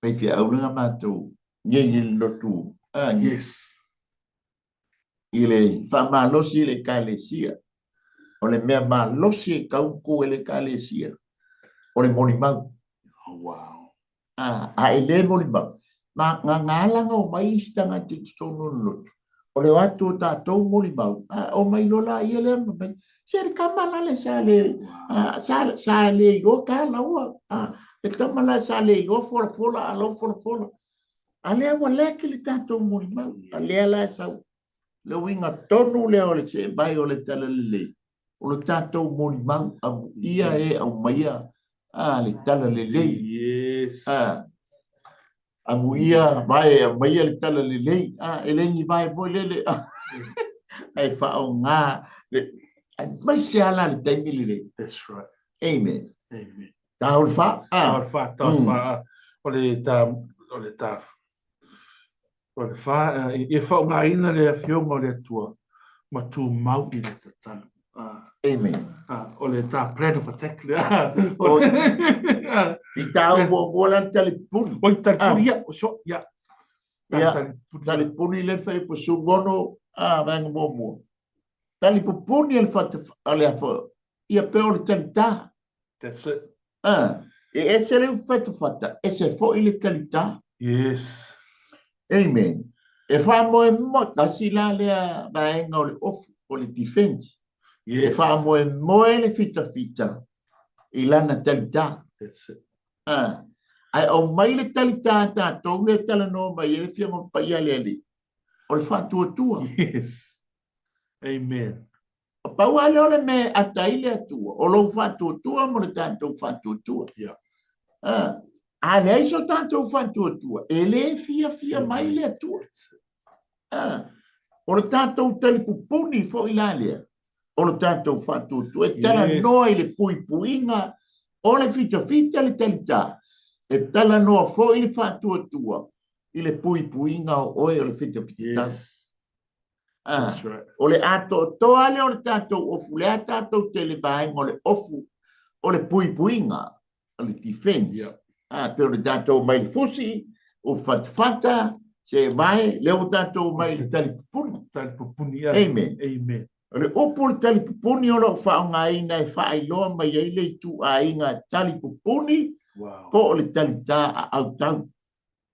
Pei fia au nga mātou. Nye lotu. Yes. Ile fa malosi le kalesia. O le mea malosi kauku le kalesia. O le mori mau. Oh, wow. Ele mori mau. Ma ngalanga o mai istanga te tonu lotu. O le watu tātou mori mau. O mai lola i ele mai. Se kamala le sa le go ka laua. Le kamala sa le go fola alo fola. Ale wa leke le tātou mori mau. Ale ala sau. Le winga tonu le o le se bai o le tala le. O le tātou mori mau. Ia e au maia. Le tala le lei. Yes. Amu ia vai maia le tala le lei. Ele ni vai voi lele. Ai fa o nga. Mai se ala le taimi le lei. That's right. Amen. Amen. Tau le fa. Tau fa. O le ta. O le fa. E fa o ngā ina le fionga o le tua. Ma tu mau i le tatana. Amen. O le ta plan of attack le. Ki tau mo lan talipuni. O i talipuni ia. O so, ia. Talipuni le fai po sungono. Vanga mo. Talipuni le fa ale afo. Ia pe o le talita. That's it. E ese le fata. Ese fo i le talita. Yes. Amen. E fa mo e mo. Kasi la le vaenga o le off. O le defense. Yes. E fa mo e mo e le fita. I lana talita. That's it. Ai o mai le talita tātou le talano mai e le fianga pai ale ali. O le whātua. Yes. Amen. O pau ale ole me atai le atua. O lo whātua mo le tātou whātua. Yeah. A le iso tātou whantua. E le fia mai le atua. O le tātou talipupuni fo i lalea. O le tātou whantua. E tala noa i le puipuinga. O le fita le talita. E tala noa fo i le whantua. I le puipuinga o oe o le fita. That's right. O le ato toa le o le tātou ofu. Le a tātou tele vaenga o le ofu. O le puipuinga. O le defense. Pero le tātou mai fusi. O fatfata. Se vai, leo tātou mai le talipupuni. Talipupuni. Amen. Amen. O le opo le talipupuni o lo whaongaina e whaailoa mai ei le tu a inga talipupuni. Wow. Po o le talita a au tau.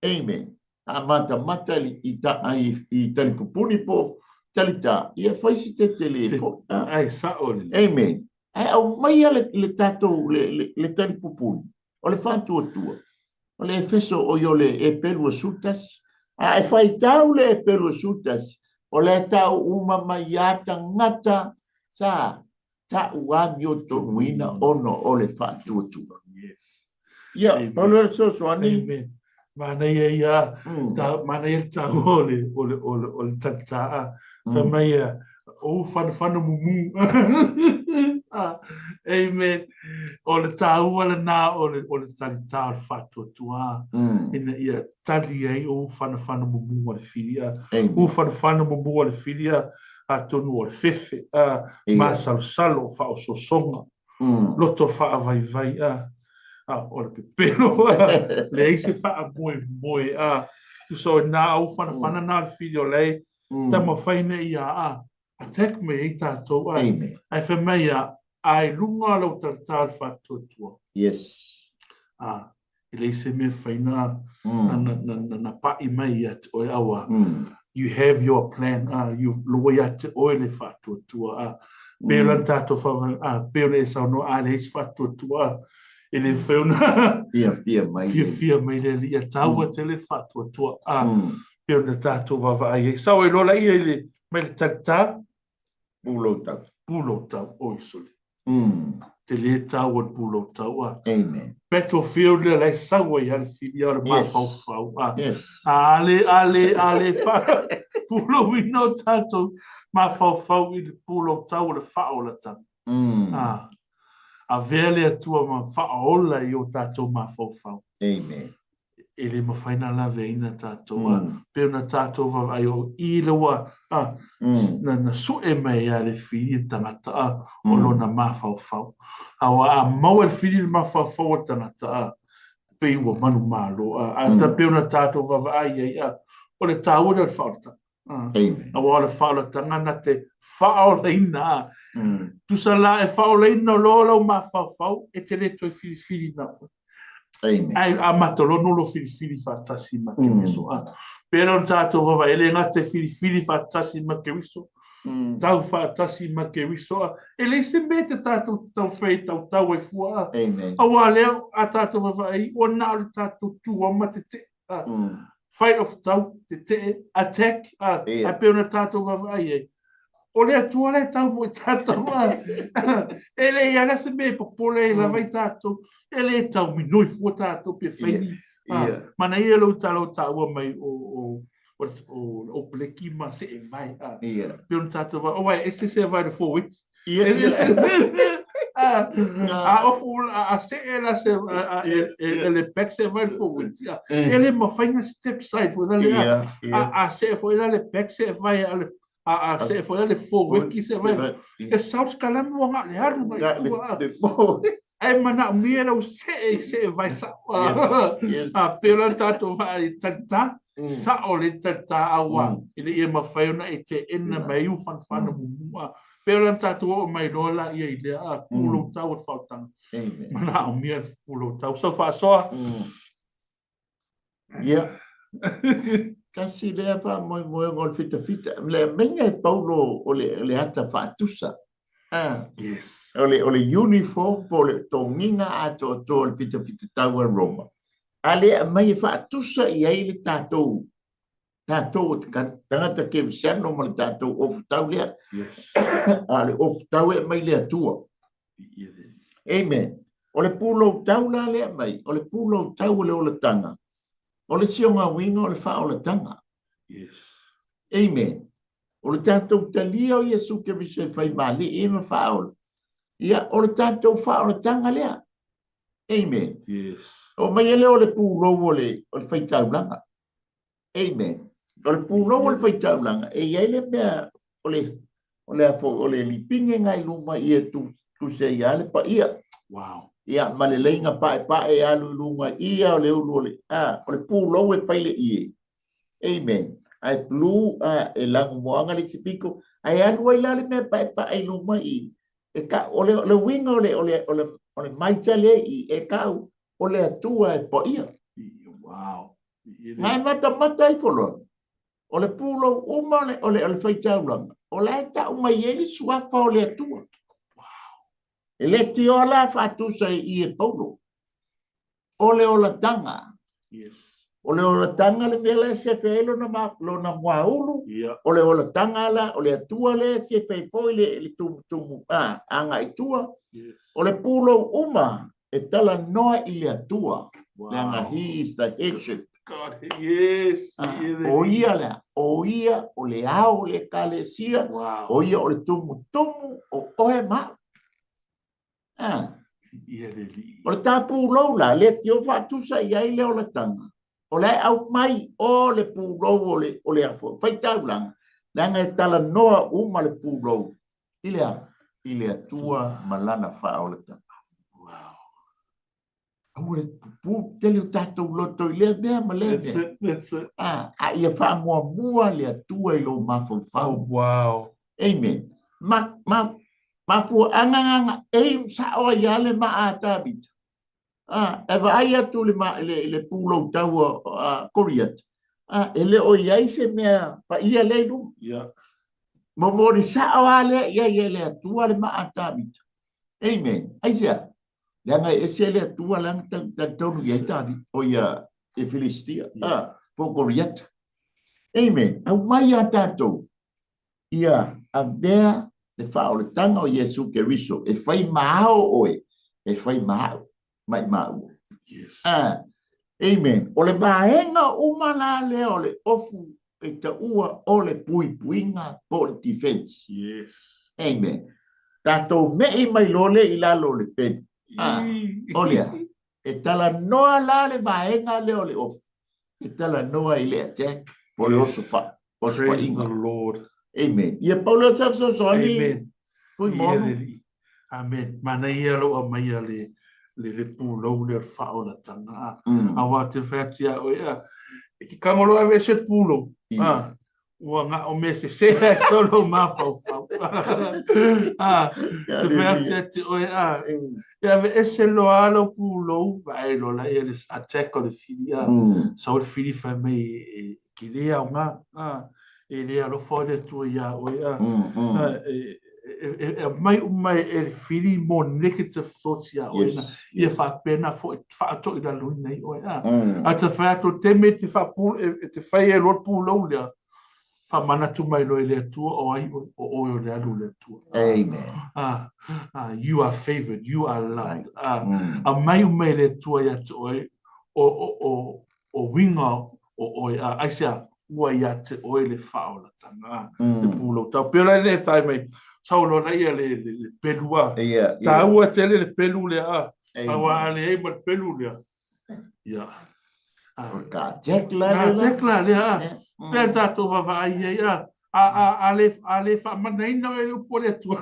Amen. A mata i talipupuni po talita. Ia whaisi te tele. Ai saole. Amen. Ai au mai le tātou le talipupuni. O le whantua tua. O le efeso o yo le e pelua sutas. A e whai tau le e pelua sutas. O le tau uma mai ata ngata. Sa ta ua mioto muina ono o le whantua tua. Yes. Ia, paulo le soani. Amen. Mana ia mana ia tau o le tata. Whamai ia o whanawhana mumu. Amen. O le tau ala nā o le tali tā o le whatua tua. Ina ia tali ei o whanawhana mumu o le whiria. O whanawhana mumu o le whiria a tonu o le whewhe. Ma salo whao sosonga. Loto wha vai vai o le pepero. Le eise wha moe. Tu so nā o whanawhana nā le whiria o lei. Tama whaine ia attack me i tātou ai. Ai whamai ai lunga lau tātāl whātuatua. Yes. I leise me whaina na pai mai at oi awa. You have your plan. You loi at oi le whātuatua. Pēlan tātou whawai. Pēlan e sau no a le heis whātuatua. I le whauna. Fia mai le li a taua te le whātuatua. Pēlan tātou whawai. Sau e lola i le mai le tātā. Pulo tau oi soli. Te le tau o pulo tau. Amen. Battlefield le lai sawa i hale whiri o le mawhau. Yes. Ale wha. Pulo wino tātou mawhau i le pulo tau o le whao la tau. A vele atua ma whaola i o tātou mawhau. Amen. E le mawhaina la veina tātou. Peo na tātou wawai o i lewa. Na su e mai a le whiri tangata o lona mawhau. Awa a mau e whiri mawhau o tangata pei ua manu malo. A ta peo na tātou wawai o le tāua le whaorata. Awa o le whaorata ngana te whaoleina. Tu sa la e whaoleina lo mawhau e te le toi whiri na. Ai a matalono lo fili fatasi ma ke wiso pero tato va ele ngate fili fatasi ma ke wiso tau fatasi ma ke wiso ele se mete tato tau feita tau e fua awa le a tato va ai ona tato tu o mate fight of tau te attack a pero tato va ai o le atua le tau mo tato ele ia na se me popole la vai tato ele tau minoi fua tato pe feini mana ia lo tau mai o pleki ma se e vai pe un tato va o ese se vai de 4 weeks a se ela se ele pek se vai de 4 weeks ele ma faina step side for le a se foi le pek se vai se foi le 4 weeks se vai e South Kalamo nga le haru mai ai mana mira o se vai sa pela tato vai tata sa ole tata awa ele e mawhaina e te ena mai u fanfana mumua pela tato o mai rola ia i lea pulo tau o whautanga mana o mira pulo tau so fa soa kasi lea pa moi ngol fita le menga e paulo o le hata whaatusa yes ole uniform po le tonginga ato le fita tau e Roma ale mai whaatusa i ai le tātou tangata ke siano mo le tātou of tau lea ale of tau e mai lea tua amen O le pulo tau la le mai. O le pulo tau le o le tanga. O le sionga winga o le wha o le tanga. Yes. Amen. O le tātou talia o Iesu ke viso e whai mali e ma wha o. Ia, o le tātou wha o le tanga lea. Amen. Yes. O mai ele o le pulo o le whai taulanga. Amen. O le pulo o le whai taulanga. E iai le mea o le lipinge ngai luma ia tu se ia le pa ia. Wow. Ia ma le leinga pa e alu lunga ia o le ulu o le pulo e whai le ie. Amen. Ai plu e langu moanga le sipiko. Ai alu ai lale mea pa e luma i. E ka o le winga o le maita le i e kau o le atua e pa ia. Wow. Ngai mata i folo. O le pulo uma o le whaitaulanga. O le ta uma i ele suafa o le atua. E le ti o la whatusa i e paulo. O le o la tanga. Yes. O le o la tanga le mele se whelo na maulu. Yeah. O le o la tanga la, o le atua le se whaifoi le tumu anga i tua. Yes. O le pulo uma e tala noa i le atua. Wow. Leanga he is the headship. God, yes. O ia lea, o ia, o le au le kalesia. Wow. O ia o le tumu o oe ma. O le tapu la le tio fatusa i ai le o le tanga. O le au mai o le pulou o le afo. Fai taulanga. Langa e tala noa uma le pulou. I le atua malana wha o le tanga. Wow. Au le pupu, te leo tatou loto i lea mea ma lea mea. That's it. A ia wha mua le atua i lo mafo whau. Oh, wow. Amen. Ma fu anganga e sa o ia le ma a tabita. E vai atu le pulo tau Koriat. Ele o iai se mea pa ia le lu. Yeah. Momori sa o ale ia le atua le ma a tabita. Amen. Aisia. Langa e se le atua lang tonu ia tabita. O ia e Filistia. Po Koriat. Amen. Au mai a tatou. Ia a mea le whao le tanga o Iesu Keriso. E whai mahao oe. E whai mahao. Mai mau. Yes. Amen. O le vaenga umana le o le ofu e ta ua o le puinga po le defense. Yes. Amen. Tato mei mai lole i lalo le pen. Olea. E tala noa la le vaenga le o le ofu. E tala noa i le attack po le osu fa. Praise the Lord. Amen. Ia Paulo Sapso Soni. Amen. Pui mono. Amen. Mana ia lo a mai le pulo le whao la tanga. A wā te whātia o ia. E ki kangolo a we se pulo. Ua ngā o me se e tolo mā whau. Te whātia te o ia. Ia we ese lo alo pulo. Vai lo la ia le attack o le whiri. Sa o le whiri whai mei ki lea o ngā. E lea lo whare tu ia o ia. Mai e whiri mo negative thoughts ia o ina. Ia whapena whaato i la lui nei o ia. A te whaato te me te whai e lot pūlau lea. Whamana tu mai loi lea tua o ai o lea lu lea tua. Amen. You are favored. You are loved. A mai lea tua ia te oi o winga o ia. Aisea. Ua ia te oe le whao la tanga. Le pūlo tau. Pera le whai mai. Saulo na ia le pelua. Tā ua tele le pelu le a. Awa ale e ma pelu le a. Ia. Ka tekla le a. Ka tekla le a. Pera tātou wawai e a. Ale wha manaina e upo le tua.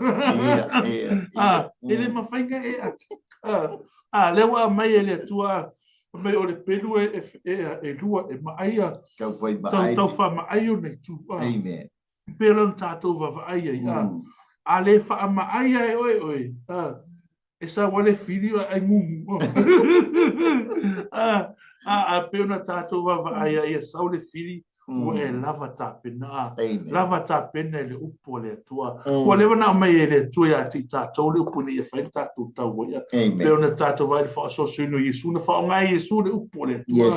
Ele mawhainga e a. Lewa mai e le tua. Mai o le pelu e lua e maaia. Tau wha maaio nei tu. Amen. Pera tātou wawai e a. Ale wha maaia e oe. E sa wale whiri ai mumu. A peona tātou wawai e sau le whiri. Ua e lava tāpena. Lava tāpena e le upo le atua. Ua lewa na mai e le atua ia ti tātou le upo ni e whain tātou tau ia. Peona tātou vai le wha so sunu Yesu. Na wha o ngai Yesu le upo le atua.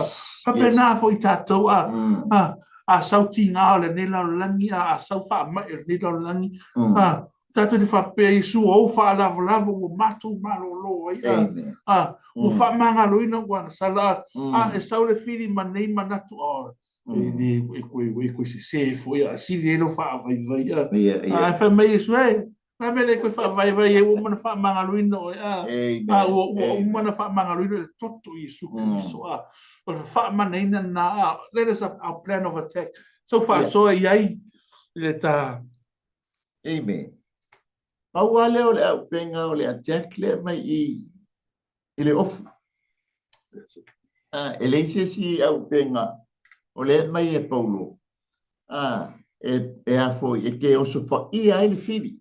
Papena fo i tātou a sauti ngā o le nela o langi. A sau wha mai o le nela o langi. Tatu te whapea Isu o whaalava o matu malolo ai. Amen. O whamanga loina wang sala. E saule whiri manei manatu o. E koe se foi a siri elo whaavai vai. E whamei Isu e. Na mele koe whaavai vai e o mana whamanga loina o. O mana whamanga loina e toto Isu Kristo. O whaamanei na. That is our plan of attack. So far so iai. Le ta. Amen. Pau ale o le au penga o le attack le mai I le ofu. Ele si au penga o le mai e Paulo. E a foi e ke o so fa I le fili.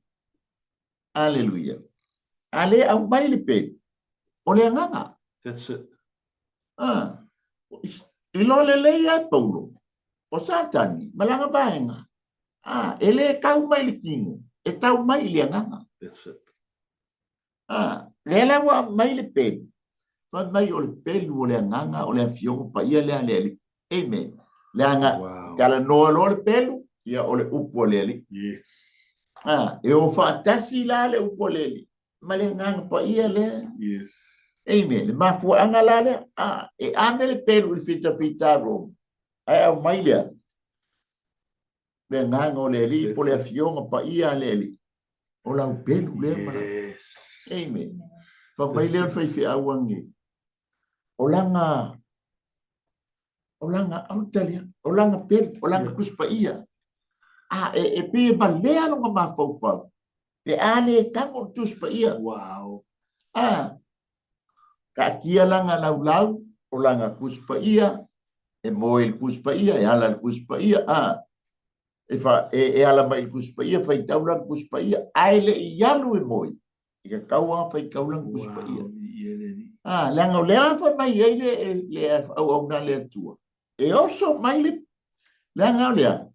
Hallelujah. Ale au mai le pe. O le nganga. That's it. I lo le ia Paulo. O satani malanga baenga. Ele kau mai le kingo. E tau mai le nganga. That's it. Le wa mai le pe. Fa mai o le pe o le nganga o le fiongo pa ia le. Amen. Le anga kala no le pelu ia o le upo le. Yes. E o fa tasi la le upo le. Ma le nganga pa ia le. Yes. Amen. Ma fu anga la le. E anga le pelu le fita rom. Ai au mai le. Le nganga o le li po le fiongo pa ia le. O la pelu le mana. Yes. Amen. Fa mai le fa fi awangi. Olanga autalia, olanga per, olanga kuspa ia. E pe balea no ma fau. E ale kamo tuspa ia. Wow. Ka kia langa lau, olanga kuspa ia. E moel kuspa ia, e ala kuspa ia. E ala mai kuspa ia, fai taula kuspa ia. Aile I yalu e moi. E ka kaua fai kaulang kuspa ia. Langa lea fa mai le au na le tua. E oso mai le langa lea.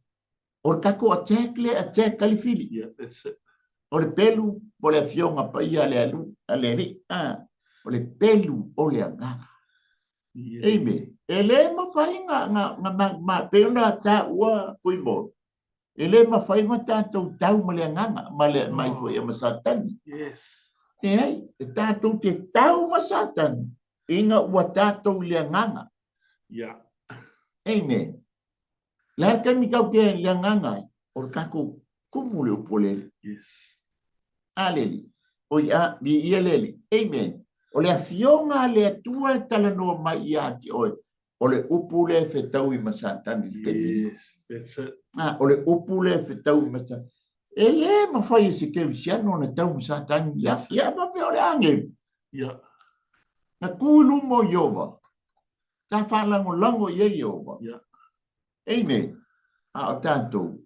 O tako attack kalifili. Yeah, that's it. O le pelu o le fionga pa ia le alu ale ri. O le pelu o le anga. Amen. E le ma fai nga peona ta ua pui mo. E le ma fai nga tātou tau ma le anga ma le mai foi ma satani. Yes. E ai, e tātou te tau ma satani. Inga ua tātou le nganga. Yeah. Amen. La kami kau ke le nganga. O kako kumu le upolele. Yes. Aleli. O ia di ia leli. Amen. O le afionga le tua tala no mai ia ti oi. O le upule fe tau I masatani. Yes. That's it. O le upule fe tau I masatani. Ele ma fai se ke visiano na tau masatani. Ia ma fe o le ange. Yeah. Na kulu mo Yehova. Ta falango lango ia Yehova. Yeah. Amen. O tātou.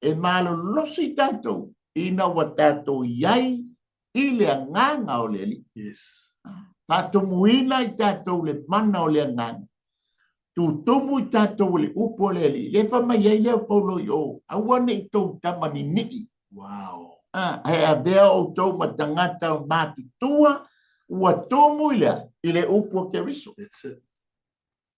E malo losi tātou. Ina wa tātou iai. I le nganga o le li. Yes. Tātou muina I tātou le mana o le nganga. Tutumu I tātou le upo le li. Le whamai iai leo paulo I o. Awane I tau tamani niki. Wow. He a bea o tau matangata o mātutua. Ua tomu I le upo ke riso. That's it.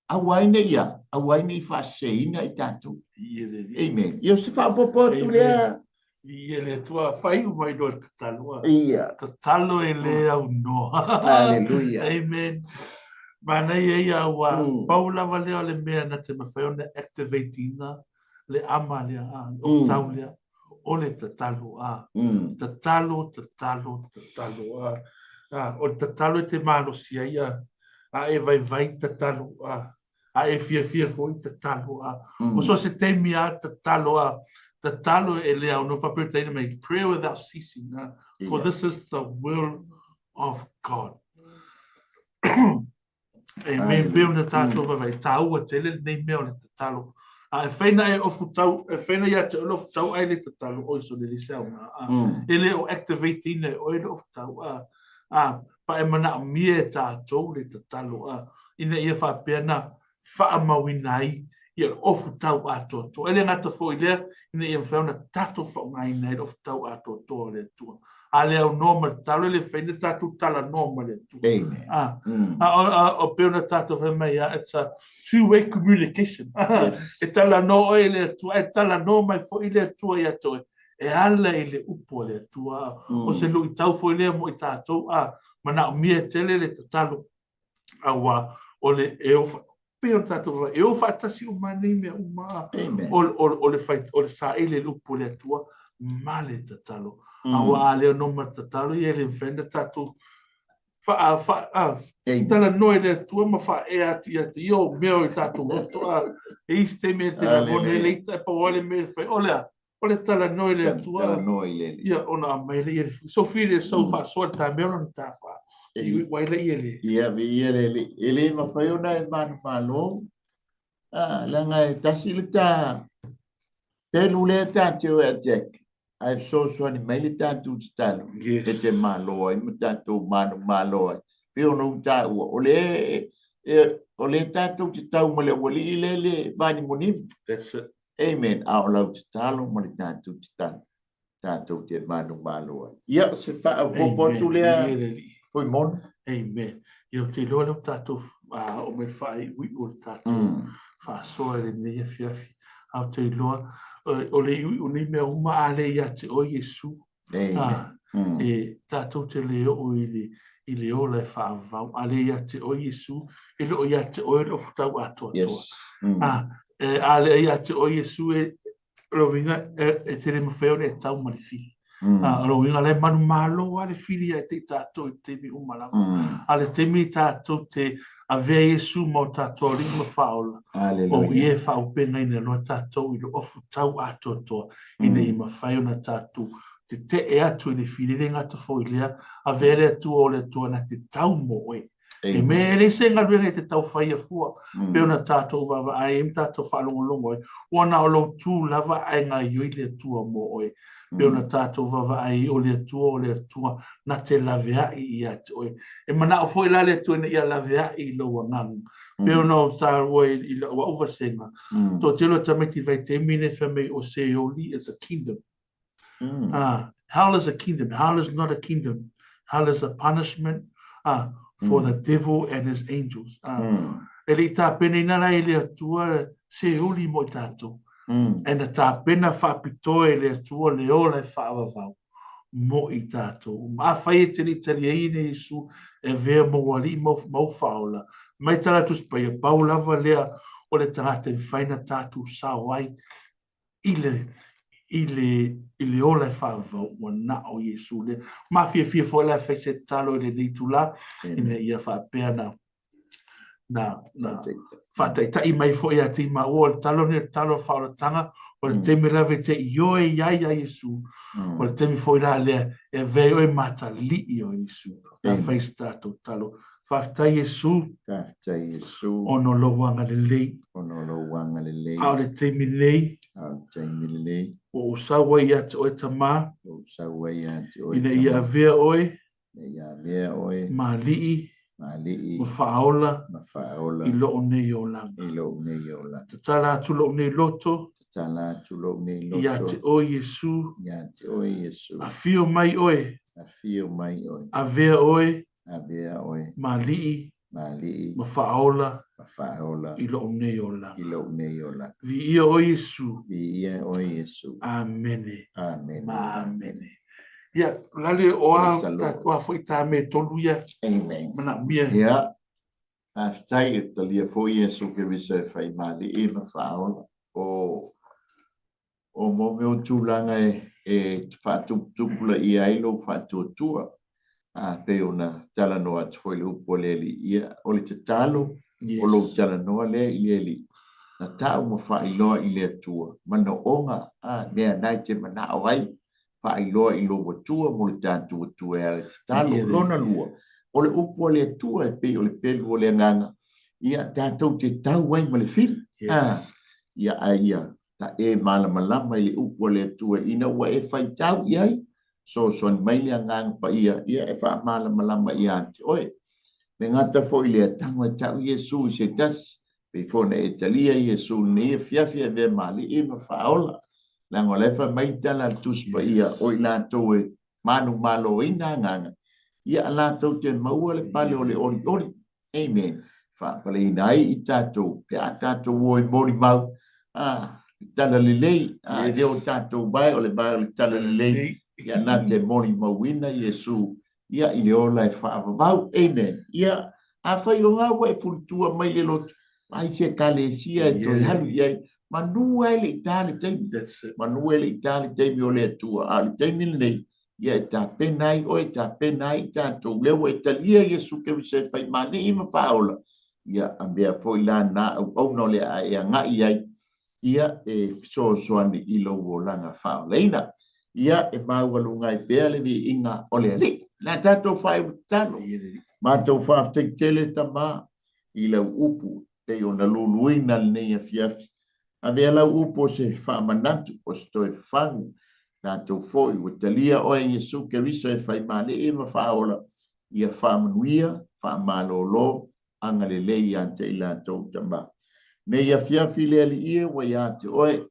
Awaine ia. Awaine I whaseina I tātou. Yeah. Amen. Ia se whapopo tu lea. Ia le tua whai umai no te taloa. Ia. Te talo e le au no. Hallelujah. Amen. Mana ia wa paula valeo le mea na te mawhai ona activatina le ama lea o tau lea o le te talo Te talo o te talo te malo sia ia e vai te talo e fia foi te talo o so se temi te talo Te talo e lea no whapirteina mai prayer without ceasing. For this is the will of God. Amen. Peo na tātou vai tau a tele nei mea o le te talo. E whaina e ofu tau, e whaina ia te olofu tau ai le te talo o iso le liseo na. E le o activating e o e le ofu tau. Pa e mana a mie tātou le te talo. Ina ia whapea na whaamawina ai. Ia ofu tau atoto. Ele ngata fo ilea, ina ia mwhauna tato whao ngai nei ofu tau atoto le tua. A leo normal talo, ele whaina tato tala normal le tua. Amen. O peona tato whai mai, it's a two-way communication. Yes. E tala no o ele tua, e tala no mai fo ile tua ia toe. e ala i le upo le atua o se lu i tau foi lea mo i tātou a mana o mia tele le tatalo aua o le e o pe o tātou e o whaatasi o mani mea uma o le fai o le sa ele le upo le atua ma le tatalo aua a leo noma tatalo i ele venda tātou tala noi le atua ma wha e ati o mea o i tātou roto a e iste mea te la mone le ita e pa wale mea le fai o le tala noi le atua ia ona mai le ele so file so fa so ta mea ona ta fa i wai le ele ia vi ele ma fai ona e manu malo langa e tasi le ta pelu le ta te o e tek ai so ni mai le ta tu talo e te malo ai ma ta tu manu malo ai pe ona ta o le ta tu tau mo le wali le bani monim that's it amen au lau talo mo le ta tu talo ta tu te manu malo ai ia se fa o potu le foi mon amen io te lo tato o me fai wi o tato fa so le ne fiafi au te lo o le o ni me uma ale ia te o Yesu e tato te le o ile o le fa va ale ia te o Yesu e lo ia te o le futa wa to e ale ia te o Yesu e lo vinga e te le mfeo le tau malifi alo winga le manu malo ale fili e te tato te mi umala ale te mi tato te ave Yesu mo tato ri mo faula o ie fa o pena ina no tato i lo ofu tau ato to ina i mafai ona tato te e atu i le fili le ngata fo ilea ave le atu o le tua na te tau mo e e me le se nga luenga te tau fai a fua pe ona tato vava ai im tato fa longo e wana o lo tu lava ai nga yoi le tua mo e pe ona tato vava ai o le tua na te lavea i atu oe e mana o foi la le tua na ia lavea i lo wangang pe ona o sa oe i lo wa uvasenga to te lo tameti vai te mine feme o se oli is a kingdom hell is a kingdom hell is not a kingdom hell is a punishment for the devil and his angels ele ta pena ina ile atua se oli mo tato and ta pena fa pitoe le atua le ola fa va mo i tato ma fai te italiane Yesu e ve mo wali mo faula mai tala tu spa ya paula valea o le tangata faina tato sa wai ile ola fa va o na o Yesu le ma fie fo la fe se talo le ditula ina ia fa pena na fata ita i mai fo ia ti ma o talo fa o tanga o te me lave te yo ia Yesu o te mi fo ila le e ve o mata li o Yesu na fa stato talo fa Yesu ono lo wanga le au le te mi lei o sawa ia te o tama ina ia vea oe ma lii ma faola i lo nei o langa tatala atu lo nei loto ia te o Yesu a fio mai oe a vea oe ma lii ma faola i lo nei o langa vi ia o Yesu amene amene ia lale oa tatua foi ta me tolu ia mana mia ia aftai e talia foi Yesu ke vise fai mali ma faola o mo me o tulanga e fatu tupula i ailo fatu tua pe ona tala no at foi lu poleli ia o le talo o lo tala no le ili na tau mo fai lo i le tua mana onga me nai te mana ai fai lo i lo tua mo le tantu tua e talo lona lua o le upo le tua e pe o le pelu o le nganga ia tatou te tau ai ma le fil ia ta e malama i le upo le tua ina ua e fai tau iai so mai le ngang pa ia e fa malama ia te oe me ngata fo i le tango e tau Yesu se tas pe fona e talia Yesu ne fia ve mali e ma faola la ngolefa mai tala tus pa ia o la to e manu malo ina nganga ia la to te maua le pale o le ori amen fa pale nai i tato pe tato o mori mau tala lelei Yes. leo tatou bai o le bai o le tala lelei ia na te moni mauina Iesu ia i le ola e whaavavau amen ia a whai o ngā wai furutua mai le lotu ai se kalesia e toi halu iai manua e le itale teimi That's it. manua e le itale teimi o le atua a le teimi nei ia e ta penai o e ta penai tatou lewa e talia Iesu ke se whai mani ima whaola ia a mea foi la na au no le a e a ngai ai ia e soani i lo langa whaoleina ia e maualunga i pea le vi inga o le ali na tatou whai tano mātou whaafteiktele tama i lau upu te o na luluina le nei a fiafi a vea lau upu se whaamanatu o se toi whangu nātou fōi o talia o e Iesu ke riso e whai male e ma whaola ia whaamanuia whaamalolo anga le lei ante i lātou tama nei a fiafi le ali ia wa ia te oe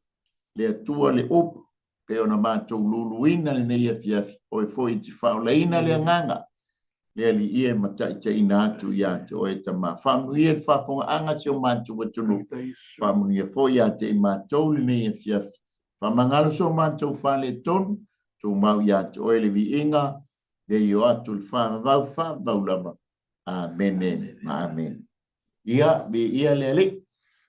le atua le upu pe ona mātou luluina le nei a fiafi o e fōi ti whaoleina le nganga le ali ia matai te ina atu ia te oe tama whaamanuia le whaafonga anga se o mātou watunu whaamanuia fōi ia te i mātou le nei a fiafi whamangalo so mātou whale tonu tō mau ia te oe le vi inga le i o atu le whaamavau lama amen amen ia be ia le ali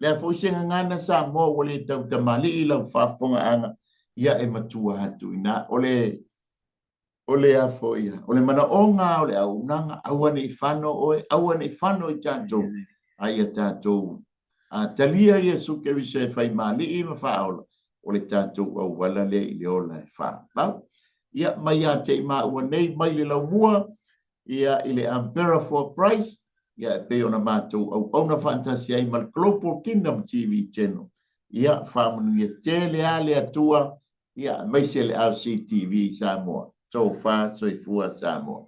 le fo senga ngana sa mo wole tau tamali i lau whaafonga anga ia e matua hatu ina ole a fo ia ole mana onga ole au nanga awane i whano oe awane i whano i tātou ai a tātou a talia Iesu ke rise whai mali i ma whaola ole tātou au wala le i le ola e wha ia mai a te ima ua nei mai le lau mua ia i le Ampera for Christ ia e pe ona mātou au ona fantasia i mal Global Kingdom TV channel ia whamanu ia tele a le atua ia mai se le RCTV Samoa so far so i fua Samoa